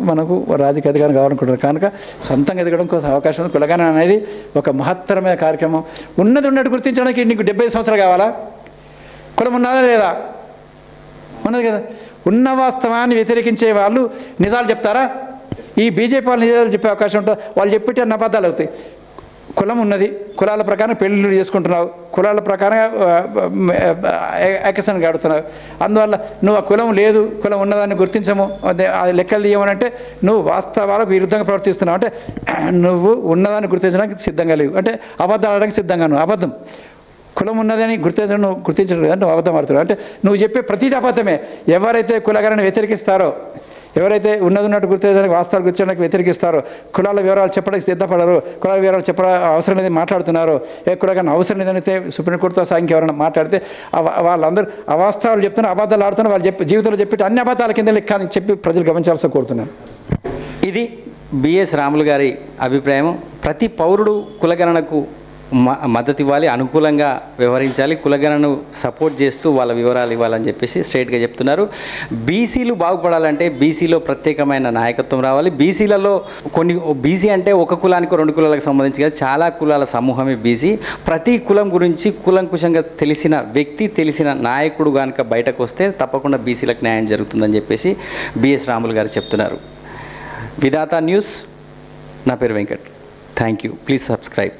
[SPEAKER 2] మనకు రాజకీయ అధికారం కావాలనుకుంటారు కనుక సొంతంగా ఎదగడం కోసం అవకాశం ఉంది. కులగణన అనేది ఒక మహత్తరమైన కార్యక్రమం. ఉన్నట్టు గుర్తించడానికి నీకు 75 సంవత్సరాలు కావాలా? కులం ఉన్నదా లేదా? ఉన్నది కదా. ఉన్న వాస్తవాన్ని వ్యతిరేకించే వాళ్ళు నిజాలు చెప్తారా? ఈ బీజేపీ వాళ్ళు నిజాలు చెప్పే అవకాశం ఉంటుంది. వాళ్ళు చెప్పితే అన్న అబద్ధాలు అవుతాయి. కులం ఉన్నది, కులాల ప్రకారం పెళ్ళిళ్ళు చేసుకుంటున్నావు, కులాల ప్రకారం ఏకసనం గడుతున్నావు. అందువల్ల నువ్వు ఆ కులం లేదు, కులం ఉన్నదాన్ని గుర్తించము, అది లెక్కలు తీయమనంటే నువ్వు వాస్తవాలకు విరుద్ధంగా ప్రవర్తిస్తున్నావు. అంటే నువ్వు ఉన్నదాన్ని గుర్తించడానికి సిద్ధంగా లేవు, అంటే అబద్ధాలు ఆడడానికి సిద్ధంగా నువ్వు. అబద్ధం కులం ఉన్నదని గుర్తించడం అంటే అబద్ధం ఆడుతున్నావు. అంటే నువ్వు చెప్పే ప్రతిదీ అబద్ధమే. ఎవరైతే కులగణను వ్యతిరేకిస్తారో, ఎవరైతే ఉన్నట్టు గుర్తించడానికి వాస్తవాలు గుర్తించడానికి వ్యతిరేకిస్తారో, కులాల వివరాలు చెప్పడానికి సిద్ధపడరు, కులాల వివరాలు అవసరం లేదని మాట్లాడుతున్నారు, కులగణన అవసరం లేదనైతే సుప్రీంకోర్టుతో సాగి ఎవరైనా మాట్లాడితే వాళ్ళందరూ అవాస్తవాలు చెప్తున్నారు, అబద్ధాలు ఆడుతున్నారు. వాళ్ళు జీవితంలో చెప్పి అన్ని అబద్ధాల కింద లెక్క అని చెప్పి ప్రజలు గమనించాల్సి కోరుతున్నాను.
[SPEAKER 1] ఇది బిఎస్ రాములు గారి అభిప్రాయం. ప్రతి పౌరుడు కులగణనకు మద్దతు ఇవ్వాలి, అనుకూలంగా వ్యవహరించాలి, కులగణను సపోర్ట్ చేస్తూ వాళ్ళ వివరాలు ఇవ్వాలని చెప్పేసి స్ట్రైట్గా చెప్తున్నారు. బీసీలు బాగుపడాలంటే బీసీలో ప్రత్యేకమైన నాయకత్వం రావాలి. బీసీలలో బీసీ అంటే ఒక కులానికి 2 కులాలకు సంబంధించి కాదు, చాలా కులాల సమూహమే బీసీ. ప్రతి కులం గురించి కూలంకుషంగా తెలిసిన వ్యక్తి, తెలిసిన నాయకుడు కనుక బయటకు వస్తే తప్పకుండా బీసీలకు న్యాయం జరుగుతుందని చెప్పేసి బిఎస్ రాములు గారు చెప్తున్నారు. విధాత న్యూస్, నా పేరు Venkat. Thank you. Please subscribe.